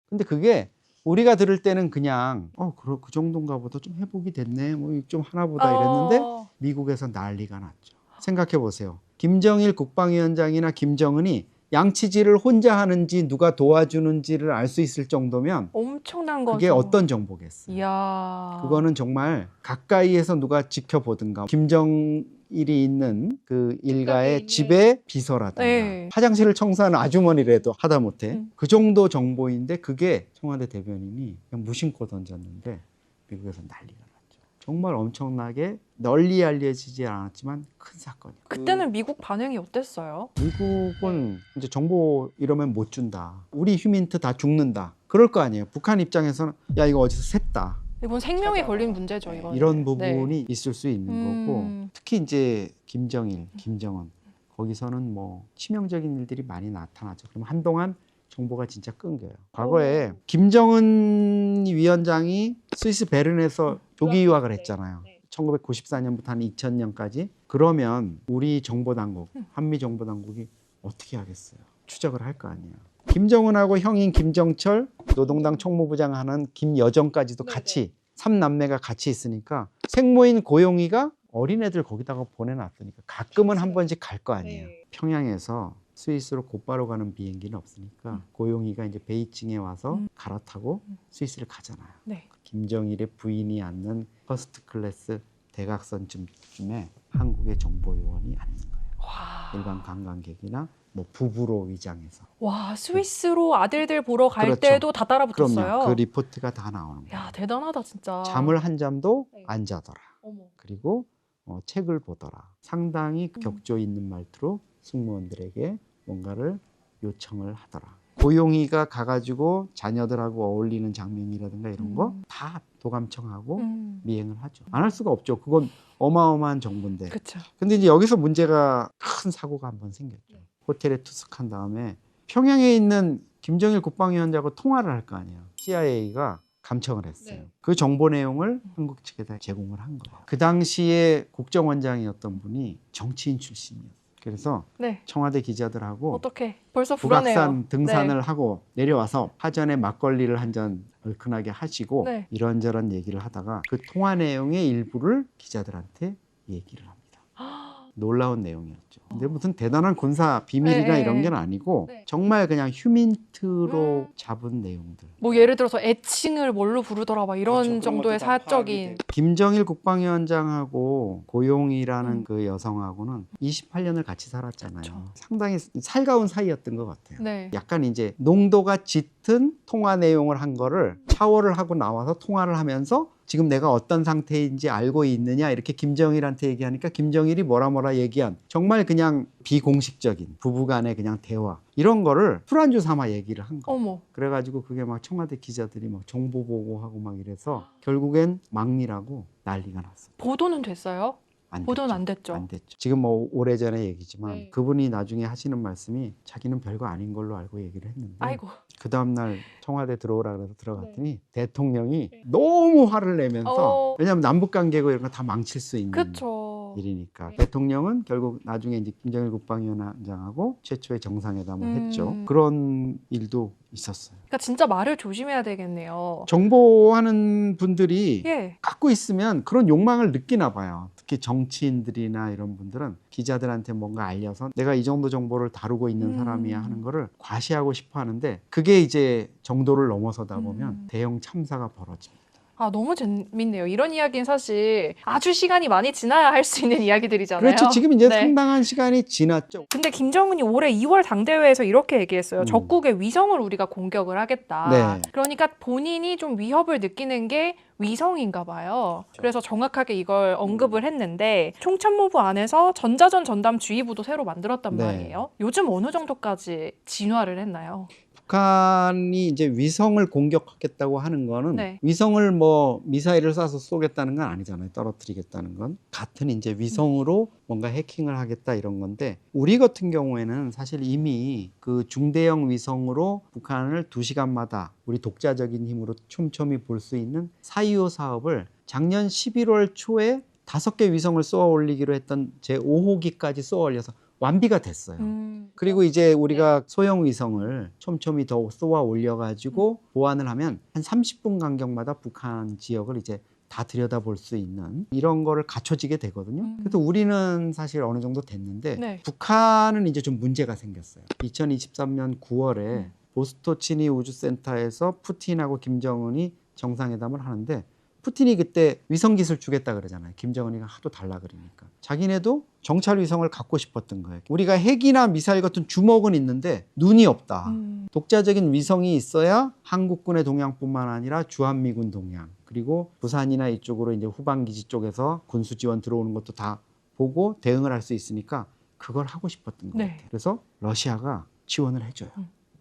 근데 그게 우리가 들을 때는 그냥 그 정도인가 보다, 좀 회복이 됐네, 뭐 좀 하나 보다 이랬는데 미국에서 난리가 났죠. 생각해 보세요. 김정일 국방위원장이나 김정은이 양치질을 혼자 하는지 누가 도와주는지를 알 수 있을 정도면 엄청난 거죠. 그게 어떤 정보겠어요. 이야. 그거는 정말 가까이에서 누가 지켜보든가, 김정일이 있는 그 일가의 집의 비서라든가 네. 화장실을 청소하는 아주머니라도 하다못해 그 정도 정보인데 그게 청와대 대변인이 그냥 무심코 던졌는데 미국에서 난리가 났죠. 정말 엄청나게 널리 알려지지 않았지만 큰 사건이에요. 그때는 미국 반응이 어땠어요? 미국은 이제 정보 이러면 못 준다, 우리 휴민트 다 죽는다 그럴 거 아니에요. 북한 입장에서는 야, 이거 어디서 샜다, 이건 생명에 걸린 문제죠. 이건. 이런 부분이 있을 수 있는 거고, 특히 이제 김정일, 김정은 거기서는 뭐 치명적인 일들이 많이 나타나죠. 그럼 한동안 정보가 진짜 끊겨요. 과거에 김정은 위원장이 스위스 베른에서 조기 유학을 했잖아요. 1994년부터 한 2000년까지. 그러면 우리 정보당국, 한미정보당국이 어떻게 하겠어요? 추적을 할 거 아니에요. 김정은하고 형인 김정철, 노동당 총무부장 하는 김여정까지도 같이, 3남매가 같이 있으니까 생모인 고용희가 어린애들 거기다가 보내놨으니까 가끔은 한 번씩 갈 거 아니에요. 평양에서 스위스로 곧바로 가는 비행기는 없으니까 고용희가 이제 베이징에 와서 갈아타고 스위스를 가잖아요. 네. 김정일의 부인이 앉는 퍼스트 클래스 대각선쯤에 한국의 정보요원이 앉는 거예요. 와. 일반 관광객이나 뭐 부부로 위장해서. 와, 스위스로 아들들 보러 갈 그렇죠. 때도 다 따라붙었어요. 그럼요. 그 리포트가 다 나오는 거예요. 야, 대단하다 진짜. 잠을 한 잠도 안 자더라. 어머. 그리고 책을 보더라. 상당히 격조 있는 말투로 승무원들에게 뭔가를 요청을 하더라. 고용희가 가가지고 자녀들하고 어울리는 장면이라든가 이런 거 다 도감청하고 미행을 하죠. 안 할 수가 없죠. 그건 어마어마한 정보인데. 그쵸. 근데 이제 여기서 문제가, 큰 사고가 한번 생겼죠. 호텔에 투숙한 다음에 평양에 있는 김정일 국방위원장하고 통화를 할 거 아니에요. CIA가 감청을 했어요. 그 정보 내용을 한국 측에다 제공을 한 거예요. 그 당시에 국정원장이었던 분이 정치인 출신이었어요. 그래서 청와대 기자들하고 어떻게 벌써 불안해요. 북악산 등산을 하고 내려와서 사전에 막걸리를 한 잔 얼큰하게 하시고 이런저런 얘기를 하다가 그 통화 내용의 일부를 기자들한테 얘기를 합니다. 놀라운 내용이었죠. 근데 무슨 대단한 군사 비밀이나 이런 게 아니고 정말 그냥 휴민트로 잡은 내용들. 뭐 예를 들어서 애칭을 뭘로 부르더라 막 이런 정도의 사적인. 김정일 국방위원장하고 고용희라는 그 여성하고는 28년을 같이 살았잖아요. 상당히 살가운 사이였던 것 같아요. 네. 약간 이제 농도가 짙은 통화 내용을 한 거를 샤워를 하고 나와서 통화를 하면서 지금 내가 어떤 상태인지 알고 있느냐 이렇게 김정일한테 얘기하니까 김정일이 뭐라 얘기한 정말 그냥 비공식적인 부부간의 그냥 대화 이런 거를 술안주 삼아 얘기를 한 거예요. 어머. 그래가지고 그게 막 청와대 기자들이 막 정보 보고하고 막 이래서 결국엔 막리라고 난리가 났어요. 보도는 됐어요? 보도는 안 됐죠. 안 됐죠. 지금 뭐 오래전의 얘기지만 그분이 나중에 하시는 말씀이 자기는 별거 아닌 걸로 알고 얘기를 했는데 아이고. 그 다음날 청와대 들어오라 그래서 들어갔더니 대통령이 너무 화를 내면서 왜냐하면 남북관계고 이런 거 다 망칠 수 있는 일이니까 대통령은 결국 나중에 이제 김정일 국방위원장하고 최초의 정상회담을 했죠. 그런 일도 있었어요. 그러니까 진짜 말을 조심해야 되겠네요. 정보하는 분들이 예. 갖고 있으면 그런 욕망을 느끼나 봐요. 특히 정치인들이나 이런 분들은 기자들한테 뭔가 알려서 내가 이 정도 정보를 다루고 있는 사람이야 하는 거를 과시하고 싶어 하는데 그게 이제 정도를 넘어서다 보면 대형 참사가 벌어집니다. 아, 너무 재밌네요. 이런 이야기는 사실 아주 시간이 많이 지나야 할 수 있는 이야기들이잖아요. 그렇죠. 지금 이제 상당한 시간이 지났죠. 근데 김정은이 올해 2월 당대회에서 이렇게 얘기했어요. 적국의 위성을 우리가 공격을 하겠다. 그러니까 본인이 좀 위협을 느끼는 게 위성인가 봐요. 그래서 정확하게 이걸 언급을 했는데 총참모부 안에서 전자전 전담 주의부도 새로 만들었단 말이에요. 요즘 어느 정도까지 진화를 했나요? 북한이 이제 위성을 공격하겠다고 하는 거는 네. 위성을 뭐 미사일을 쏴서 쏘겠다는 건 아니잖아요. 떨어뜨리겠다는 건. 같은 이제 위성으로 뭔가 해킹을 하겠다 이런 건데 우리 같은 경우에는 사실 이미 그 중대형 위성으로 북한을 2시간마다 우리 독자적인 힘으로 촘촘히 볼 수 있는 425 사업을 작년 11월 초에 5개 위성을 쏘아 올리기로 했던 제5호기까지 쏘아 올려서 완비가 됐어요. 그리고 이제 우리가 소형 위성을 촘촘히 더 쏘아 올려가지고 보완을 하면 한 30분 간격마다 북한 지역을 이제 다 들여다볼 수 있는 이런 거를 갖춰지게 되거든요. 그래서 우리는 사실 어느 정도 됐는데 네. 북한은 이제 좀 문제가 생겼어요. 2023년 9월에 보스토치니 우주센터에서 푸틴하고 김정은이 정상회담을 하는데 푸틴이 그때 위성 기술 주겠다 그러잖아요. 김정은이가 하도 달라 그러니까. 자기네도 정찰 위성을 갖고 싶었던 거예요. 우리가 핵이나 미사일 같은 주먹은 있는데 눈이 없다. 독자적인 위성이 있어야 한국군의 동향뿐만 아니라 주한미군 동향 그리고 부산이나 이쪽으로 이제 후방기지 쪽에서 군수 지원 들어오는 것도 다 보고 대응을 할 수 있으니까 그걸 하고 싶었던 것 같아요. 그래서 러시아가 지원을 해줘요.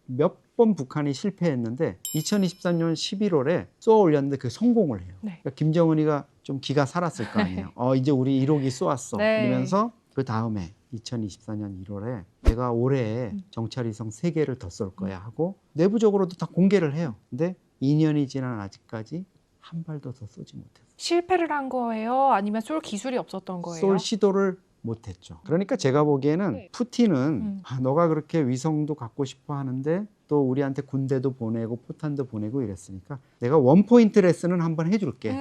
몇 번 북한이 실패했는데 2023년 11월에 쏘아 올렸는데 그게 성공을 해요. 그러니까 김정은이가 좀 기가 살았을 거 아니에요. 이제 우리 1호기 쏘았어. 이러면서 그 다음에 2024년 1월에 내가 올해 정찰위성 3개를 더 쏠 거야 하고 내부적으로도 다 공개를 해요. 근데 2년이 지난 아직까지 한 발도 더 쏘지 못했어요. 실패를 한 거예요? 아니면 쏠 기술이 없었던 거예요? 쏠 시도를 못했죠. 그러니까 제가 보기에는 푸틴은 너가 그렇게 위성도 갖고 싶어 하는데 또 우리한테 군대도 보내고 포탄도 보내고 이랬으니까 내가 원포인트 레슨은 한번 해줄게.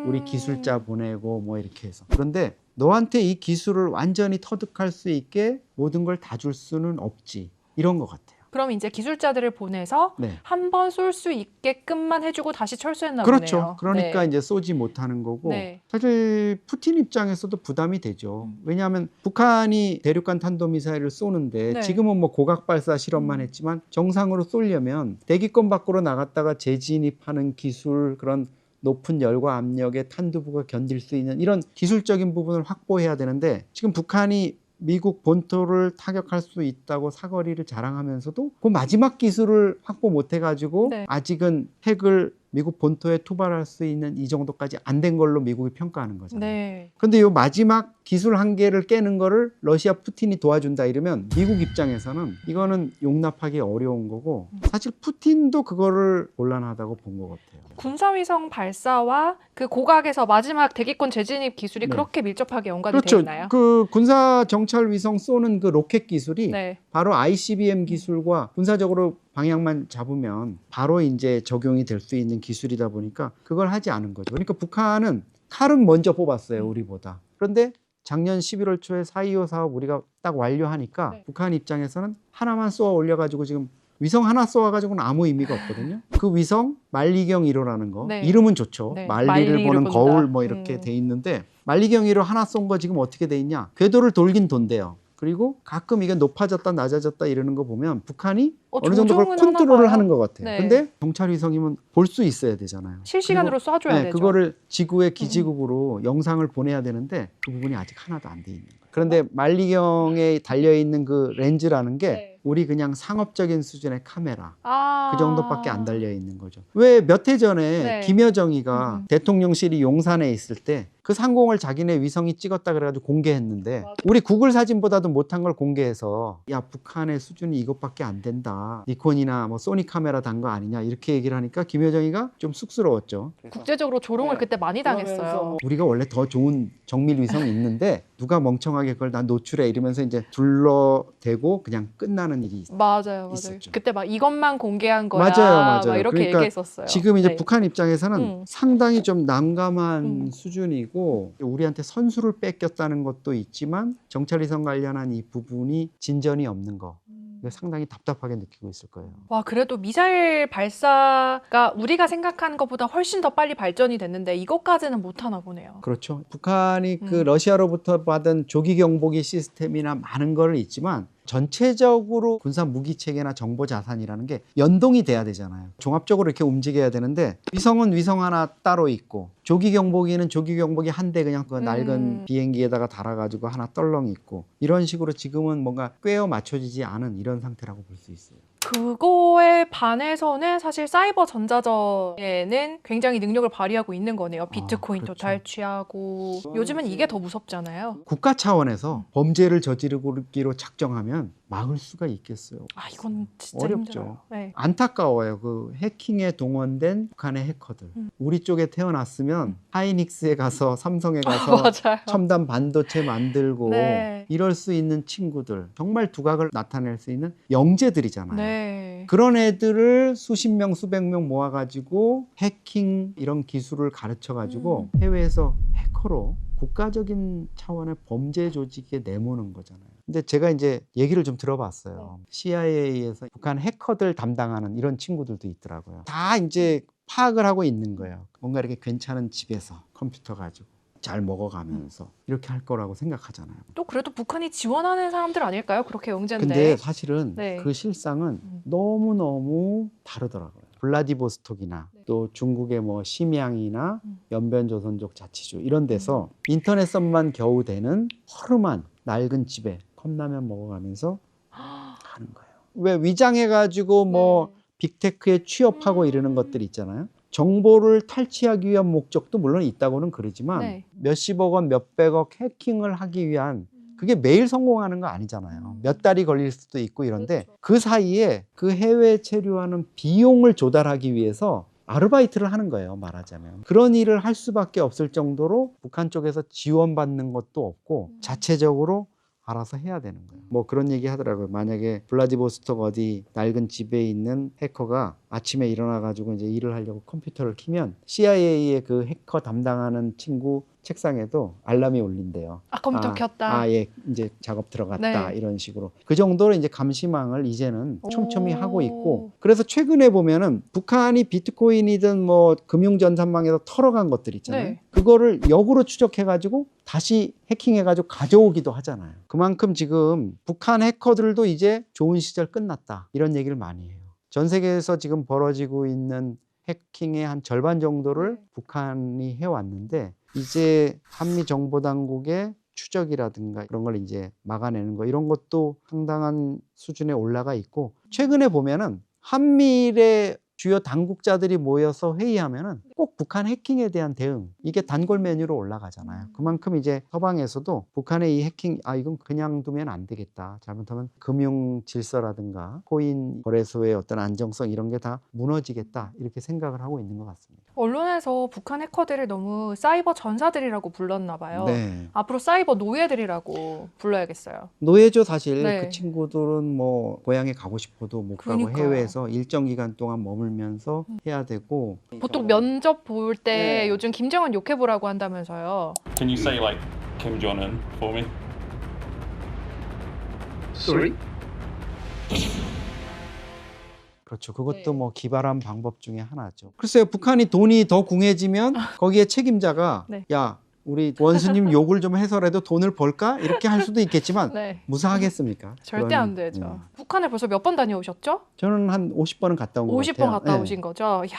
우리 기술자 보내고 뭐 이렇게 해서. 그런데 너한테 이 기술을 완전히 터득할 수 있게 모든 걸 다 줄 수는 없지. 이런 것 같아요. 그럼 이제 기술자들을 보내서 네. 한 번 쏠 수 있게끔만 해주고 다시 철수했나 그렇죠. 보네요. 그러니까 네. 이제 쏘지 못하는 거고 네. 사실 푸틴 입장에서도 부담이 되죠. 왜냐하면 북한이 대륙간 탄도미사일을 쏘는데 네. 지금은 뭐 고각 발사 실험만 했지만 정상으로 쏘려면 대기권 밖으로 나갔다가 재진입하는 기술 그런 높은 열과 압력의 탄두부가 견딜 수 있는 이런 기술적인 부분을 확보해야 되는데 지금 북한이 미국 본토를 타격할 수 있다고 사거리를 자랑하면서도 그 마지막 기술을 확보 못 해가지고 네. 아직은 핵을 미국 본토에 투발할 수 있는 이 정도까지 안 된 걸로 미국이 평가하는 거잖아요. 네. 근데 이 마지막 기술 한계를 깨는 거를 러시아 푸틴이 도와준다 이러면 미국 입장에서는 이거는 용납하기 어려운 거고 사실 푸틴도 그거를 곤란하다고 본 것 같아요. 군사위성 발사와 그 고각에서 마지막 대기권 재진입 기술이 네. 그렇게 밀접하게 연관이 그렇죠. 되어 있나요? 그 군사 정찰 위성 쏘는 그 로켓 기술이 네. 바로 ICBM 기술과 군사적으로 방향만 잡으면 바로 이제 적용이 될 수 있는 기술이다 보니까 그걸 하지 않은 거죠. 그러니까 북한은 칼은 먼저 뽑았어요, 우리보다. 그런데 작년 11월 초에 425 사업 우리가 딱 완료하니까 네. 북한 입장에서는 하나만 쏘아 올려가지고 지금 위성 하나 쏘아가지고는 아무 의미가 없거든요. 그 위성 만리경 1호라는 거 네. 이름은 좋죠. 네. 만리를 만리를 보는 본다. 거울 뭐 이렇게 돼 있는데 만리경 1호 하나 쏜 거 지금 어떻게 돼 있냐? 궤도를 돌긴 돈대요. 그리고 가끔 이게 높아졌다 낮아졌다 이러는 거 보면 북한이 어느 정도 그걸 조종은 컨트롤을 하나 봐요. 하는 것 같아요. 네. 근데 정찰 위성이면 볼 수 있어야 되잖아요. 실시간으로 그리고, 쏴줘야 되죠. 그거를 지구의 기지국으로 영상을 보내야 되는데 그 부분이 아직 하나도 안 돼 있는 거예요. 그런데 만리경에 달려 있는 그 렌즈라는 게 네. 우리 그냥 상업적인 수준의 카메라 아. 그 정도밖에 안 달려 있는 거죠. 왜 몇 해 전에 네. 김여정이가 대통령실이 용산에 있을 때 그 상공을 자기네 위성이 찍었다 그래가지고 공개했는데 우리 구글 사진보다도 못한 걸 공개해서 야 북한의 수준이 이것밖에 안 된다. 니콘이나 뭐 소니 카메라 단 거 아니냐 이렇게 얘기를 하니까 김여정이가 좀 쑥스러웠죠. 국제적으로 조롱을 네. 그때 많이 당했어요. 우리가 원래 더 좋은 정밀 위성이 있는데 누가 멍청하게 그걸 난 노출해 이러면서 이제 둘러대고 그냥 끝나는 일이 맞아요. 있었죠. 그때 막 이것만 공개한 거야. 맞아요. 막 이렇게 그러니까 얘기했었어요. 지금 이제 네. 북한 입장에서는 상당히 좀 난감한 수준이고 우리한테 선수를 뺏겼다는 것도 있지만 정찰위성 관련한 이 부분이 진전이 없는 거 이거 상당히 답답하게 느끼고 있을 거예요. 와, 그래도 미사일 발사가 우리가 생각하는 것보다 훨씬 더 빨리 발전이 됐는데 이것까지는 못하나 보네요. 그렇죠. 북한이 그 러시아로부터 받은 조기 경보기 시스템이나 많은 걸 있지만 전체적으로 군사 무기 체계나 정보 자산이라는 게 연동이 돼야 되잖아요. 종합적으로 이렇게 움직여야 되는데 위성은 위성 하나 따로 있고 조기 경보기는 조기 경보기 한 대 그냥 그 낡은 비행기에다가 달아가지고 하나 떨렁 있고 이런 식으로 지금은 뭔가 꿰어 맞춰지지 않은 이런 상태라고 볼 수 있어요. 그거에 반해서는 사실 사이버 전자전에는 굉장히 능력을 발휘하고 있는 거네요. 비트코인도 그렇죠. 탈취하고 요즘은 이게 더 무섭잖아요. 국가 차원에서 범죄를 저지르기로 작정하면 막을 수가 있겠어요. 아 이건 진짜 어렵죠. 힘들어요. 네. 안타까워요. 그 해킹에 동원된 북한의 해커들. 우리 쪽에 태어났으면 하이닉스에 가서 삼성에 가서 맞아요. 첨단 반도체 만들고 네. 이럴 수 있는 친구들. 정말 두각을 나타낼 수 있는 영재들이잖아요. 네. 그런 애들을 수십 명, 수백 명 모아가지고 해킹 이런 기술을 가르쳐가지고 해외에서 해커로 국가적인 차원의 범죄 조직에 내모는 거잖아요. 근데 제가 이제 얘기를 좀 들어봤어요. CIA에서 북한 해커들 담당하는 이런 친구들도 있더라고요. 다 이제 파악을 하고 있는 거예요. 뭔가 이렇게 괜찮은 집에서 컴퓨터 가지고 잘 먹어가면서 이렇게 할 거라고 생각하잖아요. 또 그래도 북한이 지원하는 사람들 아닐까요? 그렇게 영재인데. 근데 사실은 네. 그 실상은 너무너무 다르더라고요. 블라디보스톡이나 또 중국의 뭐 심양이나 연변조선족 자치주 이런 데서 인터넷선만 겨우 되는 허름한 낡은 집에 컵라면 먹어가면서 하는 거예요. 왜 위장해가지고 뭐 빅테크에 취업하고 이러는 것들 있잖아요. 정보를 탈취하기 위한 목적도 물론 있다고는 그러지만 네. 몇십억 원, 몇백억 해킹을 하기 위한 그게 매일 성공하는 거 아니잖아요. 몇 달이 걸릴 수도 있고 이런데 그 사이에 그 해외 체류하는 비용을 조달하기 위해서 아르바이트를 하는 거예요, 말하자면. 그런 일을 할 수밖에 없을 정도로 북한 쪽에서 지원받는 것도 없고 자체적으로 알아서 해야 되는 거예요. 뭐 그런 얘기 하더라고요. 만약에 블라디보스톡 어디 낡은 집에 있는 해커가 아침에 일어나가지고 이제 일을 하려고 컴퓨터를 키면 CIA의 그 해커 담당하는 친구 책상에도 알람이 울린대요. 아, 컴퓨터 켰다. 예, 이제 작업 들어갔다. 네. 이런 식으로. 그 정도로 이제 감시망을 이제는 촘촘히 오. 하고 있고. 그래서 최근에 보면은 북한이 비트코인이든 뭐 금융전산망에서 털어간 것들 있잖아요. 네. 그거를 역으로 추적해가지고 다시 해킹해가지고 가져오기도 하잖아요. 그만큼 지금 북한 해커들도 이제 좋은 시절 끝났다. 이런 얘기를 많이 해요. 전 세계에서 지금 벌어지고 있는 해킹의 한 절반 정도를 북한이 해왔는데 이제 한미정보당국의 추적이라든가 그런 걸 이제 막아내는 거 이런 것도 상당한 수준에 올라가 있고 최근에 보면은 한미일의 주요 당국자들이 모여서 회의하면은 꼭 북한 해킹에 대한 대응 이게 단골 메뉴로 올라가잖아요. 그만큼 이제 서방에서도 북한의 이 해킹 이건 그냥 두면 안 되겠다. 잘못하면 금융 질서라든가 코인 거래소의 어떤 안정성 이런 게 다 무너지겠다 이렇게 생각을 하고 있는 것 같습니다. 언론에서 북한 해커들을 너무 사이버 전사들이라고 불렀나 봐요. 네. 앞으로 사이버 노예들이라고 불러야겠어요. 노예죠 사실. 네. 그 친구들은 뭐 고향에 가고 싶어도 못 가고 그러니까요. 해외에서 일정 기간 동안 머물면서 해야 되고 보통 면접 볼 때 네. 요즘 김정은 욕해보라고 한다면서요. Can you say like Kim Jong Un for me? Sorry? 그렇죠. 그것도 뭐 기발한 방법 중에 하나죠. 글쎄요, 북한이 돈이 더 궁해지면 거기에 책임자가 네. 야, 우리 원수님 욕을 좀 해서라도 돈을 벌까? 이렇게 할 수도 있겠지만 네. 무사하겠습니까? 절대 안 되죠. 북한에 벌써 몇 번 다녀오셨죠? 저는 한 50번은 갔다 온 것 50번 같아요. 갔다 네. 오신 거죠? 이야,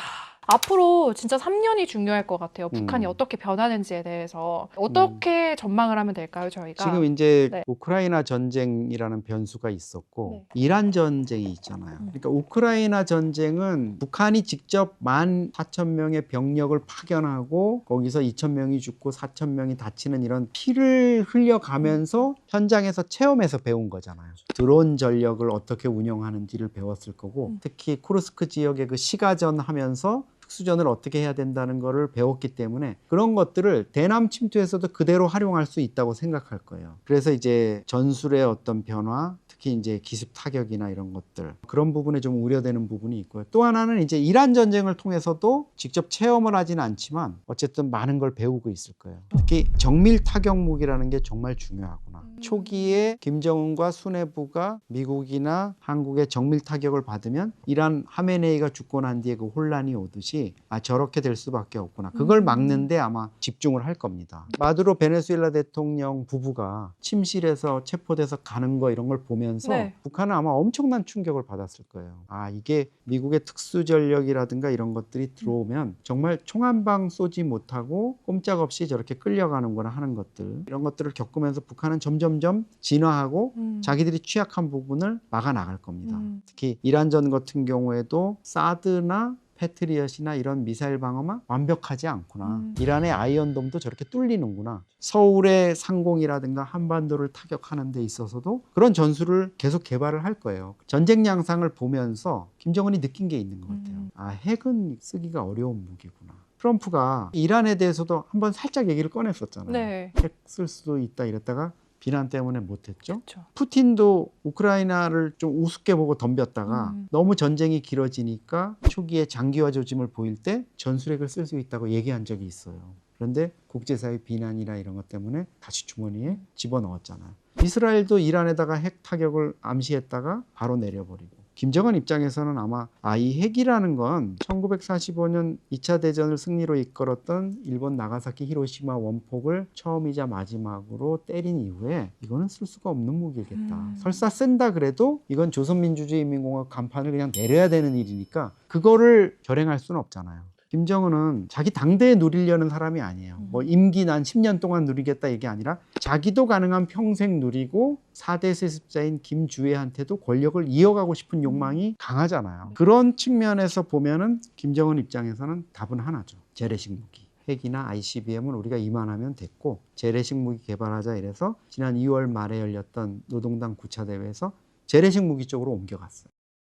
앞으로 진짜 3년이 중요할 것 같아요. 북한이 음. 어떻게 변하는지에 대해서 어떻게 전망을 하면 될까요, 저희가? 지금 이제 네. 우크라이나 전쟁이라는 변수가 있었고 네. 이란 전쟁이 있잖아요. 그러니까 우크라이나 전쟁은 북한이 직접 14,000명의 병력을 파견하고 거기서 2,000명이 죽고 4,000명이 다치는 이런 피를 흘려가면서 현장에서 체험해서 배운 거잖아요. 드론 전력을 어떻게 운영하는지를 배웠을 거고 특히 쿠르스크 지역의 그 시가전 하면서 특수전을 어떻게 해야 된다는 거를 배웠기 때문에 그런 것들을 대남 침투에서도 그대로 활용할 수 있다고 생각할 거예요. 그래서 이제 전술의 어떤 변화, 특히 이제 기습 타격이나 이런 것들 그런 부분에 좀 우려되는 부분이 있고요. 또 하나는 이제 이란 전쟁을 통해서도 직접 체험을 하지는 않지만 어쨌든 많은 걸 배우고 있을 거예요. 특히 정밀 타격 무기라는 게 정말 중요하구나. 초기에 김정은과 수뇌부가 미국이나 한국의 정밀 타격을 받으면 이란 하메네이가 죽고 난 뒤에 그 혼란이 오듯이 저렇게 될 수밖에 없구나. 그걸 막는데 아마 집중을 할 겁니다. 마두로 베네수엘라 대통령 부부가 침실에서 체포돼서 가는 거 이런 걸 보면서 네. 북한은 아마 엄청난 충격을 받았을 거예요. 이게 미국의 특수 전력이라든가 이런 것들이 들어오면 정말 총 한 방 쏘지 못하고 꼼짝없이 저렇게 끌려가는구나 하는 것들 이런 것들을 겪으면서 북한은 점점점 진화하고 자기들이 취약한 부분을 막아 나갈 겁니다. 특히 이란전 같은 경우에도 사드나 패트리엇이나 이런 미사일 방어만 완벽하지 않구나. 이란의 아이언돔도 저렇게 뚫리는구나. 서울의 상공이라든가 한반도를 타격하는 데 있어서도 그런 전술을 계속 개발을 할 거예요. 전쟁 양상을 보면서 김정은이 느낀 게 있는 것 같아요. 아, 핵은 쓰기가 어려운 무기구나. 트럼프가 이란에 대해서도 한번 살짝 얘기를 꺼냈었잖아요. 네. 핵 쓸 수도 있다 이랬다가 비난 때문에 못했죠. 푸틴도 우크라이나를 좀 우습게 보고 덤볐다가 너무 전쟁이 길어지니까 초기에 장기화 조짐을 보일 때 전술핵을 쓸 수 있다고 얘기한 적이 있어요. 그런데 국제사회 비난이나 이런 것 때문에 다시 주머니에 집어넣었잖아요. 이스라엘도 이란에다가 핵 타격을 암시했다가 바로 내려버리고. 김정은 입장에서는 아마 이 핵이라는 건 1945년 2차 대전을 승리로 이끌었던 일본 나가사키 히로시마 원폭을 처음이자 마지막으로 때린 이후에 이거는 쓸 수가 없는 무기겠다. 설사 쓴다 그래도 이건 조선민주주의인민공화국 간판을 그냥 내려야 되는 일이니까 그거를 결행할 수는 없잖아요. 김정은은 자기 당대에 누리려는 사람이 아니에요. 뭐 임기 난 10년 동안 누리겠다 이게 아니라 자기도 가능한 평생 누리고 4대 세습자인 김주애한테도 권력을 이어가고 싶은 욕망이 강하잖아요. 그런 측면에서 보면은 김정은 입장에서는 답은 하나죠. 재래식 무기. 핵이나 ICBM은 우리가 이만하면 됐고 재래식 무기 개발하자 이래서 지난 2월 말에 열렸던 노동당 9차 대회에서 재래식 무기 쪽으로 옮겨갔어요.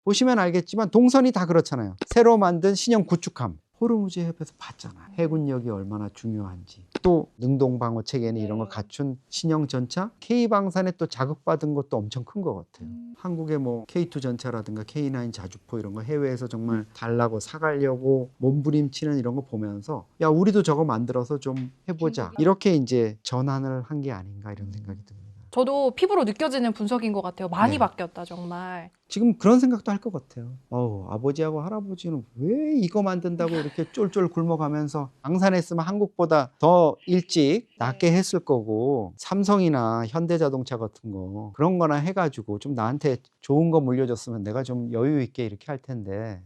보시면 알겠지만 동선이 다 그렇잖아요. 새로 만든 신형 구축함. 호르무즈 해협에서 봤잖아. 해군력이 얼마나 중요한지. 또 능동방어 체계는 이런 걸 갖춘 신형 전차 K방산에 또 자극받은 것도 엄청 큰 것 같아요. 한국의 뭐 K2 전차라든가 K9 자주포 이런 거 해외에서 정말 달라고 사가려고 몸부림치는 이런 거 보면서 야 우리도 저거 만들어서 좀 해보자. 이렇게 이제 전환을 한 게 아닌가 이런 생각이 듭니다. 저도 피부로 느껴지는 분석인 것 같아요. 많이 네. 바뀌었다 정말. 지금 그런 생각도 할 것 같아요. 아버지하고 할아버지는 왜 이거 만든다고 이렇게 쫄쫄 굶어가면서 방산했으면 한국보다 더 일찍 낫게 했을 거고 삼성이나 현대자동차 같은 거 그런 거나 해가지고 좀 나한테 좋은 거 물려줬으면 내가 좀 여유 있게 이렇게 할 텐데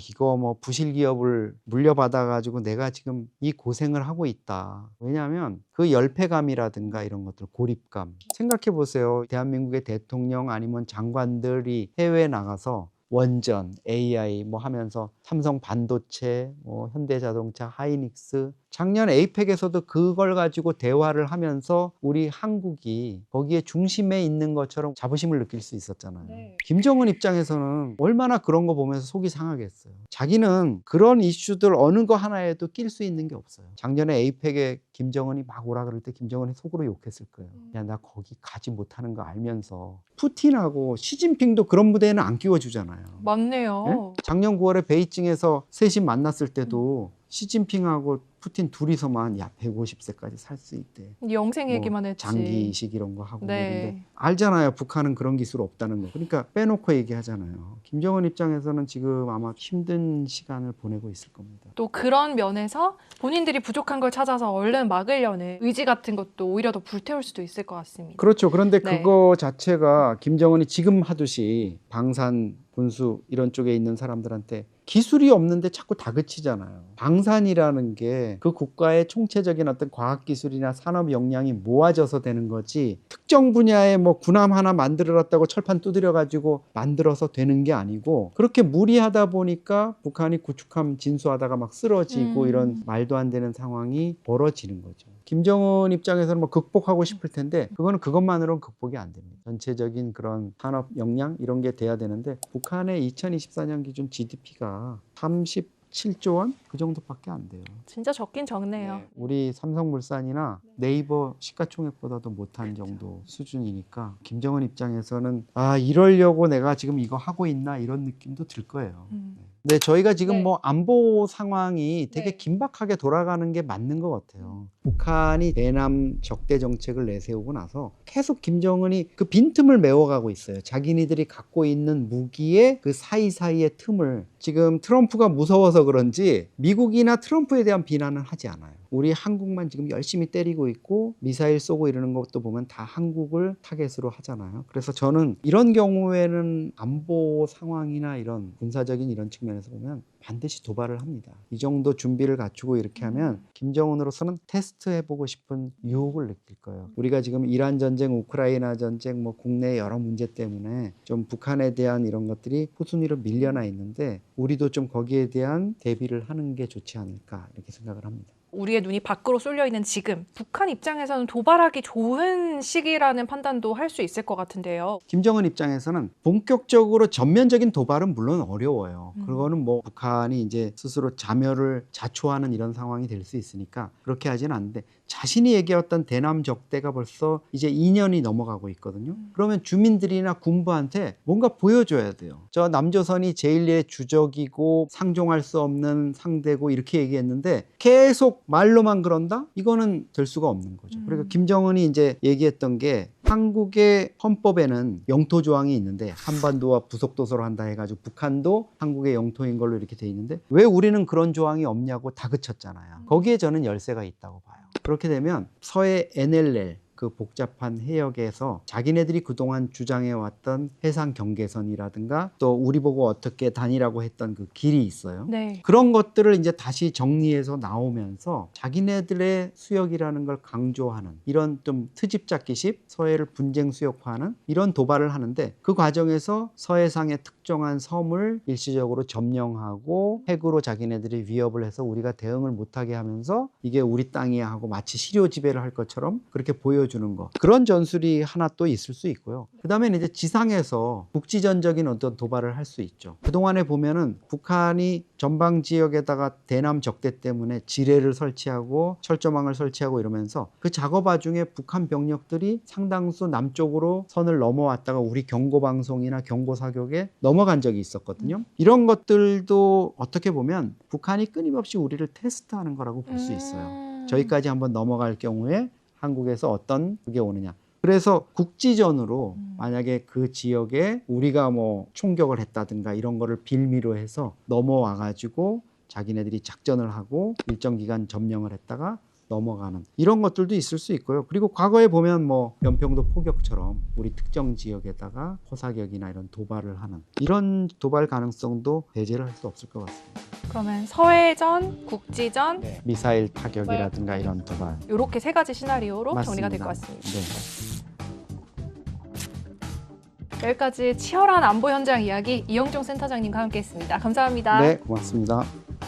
이거 뭐 부실 기업을 물려받아가지고 내가 지금 이 고생을 하고 있다. 왜냐하면 그 열패감이라든가 이런 것들 고립감 생각해 보세요. 대한민국의 대통령 아니면 장관들이 해외에 나가서 원전, AI 뭐 하면서 삼성 반도체, 뭐 현대자동차, 하이닉스 작년 에이펙에서도 그걸 가지고 대화를 하면서 우리 한국이 거기에 중심에 있는 것처럼 자부심을 느낄 수 있었잖아요. 김정은 입장에서는 얼마나 그런 거 보면서 속이 상하겠어요. 자기는 그런 이슈들 어느 거 하나에도 낄 수 있는 게 없어요. 작년에 에이펙에 김정은이 막 오라 그럴 때 김정은이 속으로 욕했을 거예요. 야, 나 거기 가지 못하는 거 알면서. 푸틴하고 시진핑도 그런 무대에는 안 끼워주잖아요. 맞네요. 네? 작년 9월에 베이징에서 셋이 만났을 때도 시진핑하고 푸틴 둘이서만 150세까지 살 수 있대. 영생 얘기만 했지. 장기 이식 이런 거 하고. 네. 그런데 알잖아요. 북한은 그런 기술 없다는 거. 그러니까 빼놓고 얘기하잖아요. 김정은 입장에서는 지금 아마 힘든 시간을 보내고 있을 겁니다. 또 그런 면에서 본인들이 부족한 걸 찾아서 얼른 막으려는 의지 같은 것도 오히려 더 불태울 수도 있을 것 같습니다. 그렇죠. 그런데 네. 그거 자체가 김정은이 지금 하듯이 방산, 군수 이런 쪽에 있는 사람들한테 기술이 없는데 자꾸 다그치잖아요. 방산이라는 게 그 국가의 총체적인 어떤 과학기술이나 산업 역량이 모아져서 되는 거지 특정 분야에 뭐 군함 하나 만들어놨다고 철판 두드려가지고 만들어서 되는 게 아니고 그렇게 무리하다 보니까 북한이 구축함 진수하다가 막 쓰러지고 이런 말도 안 되는 상황이 벌어지는 거죠. 김정은 입장에서는 뭐 극복하고 싶을 텐데 그거는 그것만으로는 극복이 안 됩니다. 전체적인 그런 산업 역량 이런 게 돼야 되는데 북한의 2024년 기준 GDP가 37조 원? 그 정도밖에 안 돼요. 진짜 적긴 적네요. 우리 삼성물산이나 네이버 시가총액보다도 못한 정도 수준이니까 김정은 입장에서는 이러려고 내가 지금 이거 하고 있나 이런 느낌도 들 거예요. 네, 저희가 지금 뭐 안보 상황이 되게 긴박하게 돌아가는 게 맞는 것 같아요. 북한이 대남 적대 정책을 내세우고 나서 계속 김정은이 그 빈틈을 메워가고 있어요. 자기네들이 갖고 있는 무기의 그 사이사이의 틈을 지금 트럼프가 무서워서 그런지 미국이나 트럼프에 대한 비난은 하지 않아요. 우리 한국만 지금 열심히 때리고 있고 미사일 쏘고 이러는 것도 보면 다 한국을 타겟으로 하잖아요. 그래서 저는 이런 경우에는 안보 상황이나 이런 군사적인 이런 측면에서 보면 반드시 도발을 합니다. 이 정도 준비를 갖추고 이렇게 하면 김정은으로서는 테스트해보고 싶은 유혹을 느낄 거예요. 우리가 지금 이란 전쟁, 우크라이나 전쟁, 뭐 국내 여러 문제 때문에 좀 북한에 대한 이런 것들이 후순위로 밀려나 있는데 우리도 좀 거기에 대한 대비를 하는 게 좋지 않을까 이렇게 생각을 합니다. 우리의 눈이 밖으로 쏠려 있는 지금 북한 입장에서는 도발하기 좋은 시기라는 판단도 할 수 있을 것 같은데요. 김정은 입장에서는 본격적으로 전면적인 도발은 물론 어려워요. 그거는 뭐 북한이 이제 스스로 자멸을 자초하는 이런 상황이 될 수 있으니까 그렇게 하지는 않는데 자신이 얘기했던 대남 적대가 벌써 이제 2년이 넘어가고 있거든요. 그러면 주민들이나 군부한테 뭔가 보여줘야 돼요. 저 남조선이 제1의 주적이고 상종할 수 없는 상대고 이렇게 얘기했는데 계속 말로만 그런다? 이거는 될 수가 없는 거죠. 그러니까 김정은이 이제 얘기했던 게 한국의 헌법에는 영토 조항이 있는데 한반도와 부속도서로 한다 해가지고 북한도 한국의 영토인 걸로 이렇게 돼 있는데 왜 우리는 그런 조항이 없냐고 다그쳤잖아요. 거기에 저는 열쇠가 있다고 봐요. 그렇게 되면 서해 NLL 그 복잡한 해역에서 자기네들이 그동안 주장해왔던 해상 경계선이라든가 또 우리 보고 어떻게 다니라고 했던 그 길이 있어요. 네. 그런 것들을 이제 다시 정리해서 나오면서 자기네들의 수역이라는 걸 강조하는 이런 좀 트집 잡기식 서해를 분쟁 수역화하는 이런 도발을 하는데 그 과정에서 서해상의 특정한 섬을 일시적으로 점령하고 핵으로 자기네들이 위협을 해서 우리가 대응을 못하게 하면서 이게 우리 땅이야 하고 마치 시료 지배를 할 것처럼 그렇게 보여주는 거 그런 전술이 하나 또 있을 수 있고요. 그 다음에 이제 지상에서 국지전적인 어떤 도발을 할 수 있죠. 그동안에 보면은 북한이 전방 지역에다가 대남 적대 때문에 지뢰를 설치하고 철조망을 설치하고 이러면서 그 작업 와중에 북한 병력들이 상당수 남쪽으로 선을 넘어왔다가 우리 경고방송이나 경고사격에 넘어간 적이 있었거든요. 이런 것들도 어떻게 보면 북한이 끊임없이 우리를 테스트하는 거라고 볼 수 있어요. 저기까지 한번 넘어갈 경우에 한국에서 어떤 그게 오느냐. 그래서 국지전으로 만약에 그 지역에 우리가 뭐 총격을 했다든가 이런 거를 빌미로 해서 넘어와 가지고 자기네들이 작전을 하고 일정 기간 점령을 했다가 넘어가는 이런 것들도 있을 수 있고요. 그리고 과거에 보면 뭐 연평도 포격처럼 우리 특정 지역에다가 포사격이나 이런 도발을 하는 이런 도발 가능성도 배제를 할 수 없을 것 같습니다. 그러면 서해전, 국지전, 미사일 타격이라든가 이런 도발 이렇게 세 가지 시나리오로 맞습니다. 정리가 될 것 같습니다. 네. 여기까지 치열한 안보 현장 이야기 이영종 센터장님과 함께했습니다. 감사합니다. 네, 고맙습니다.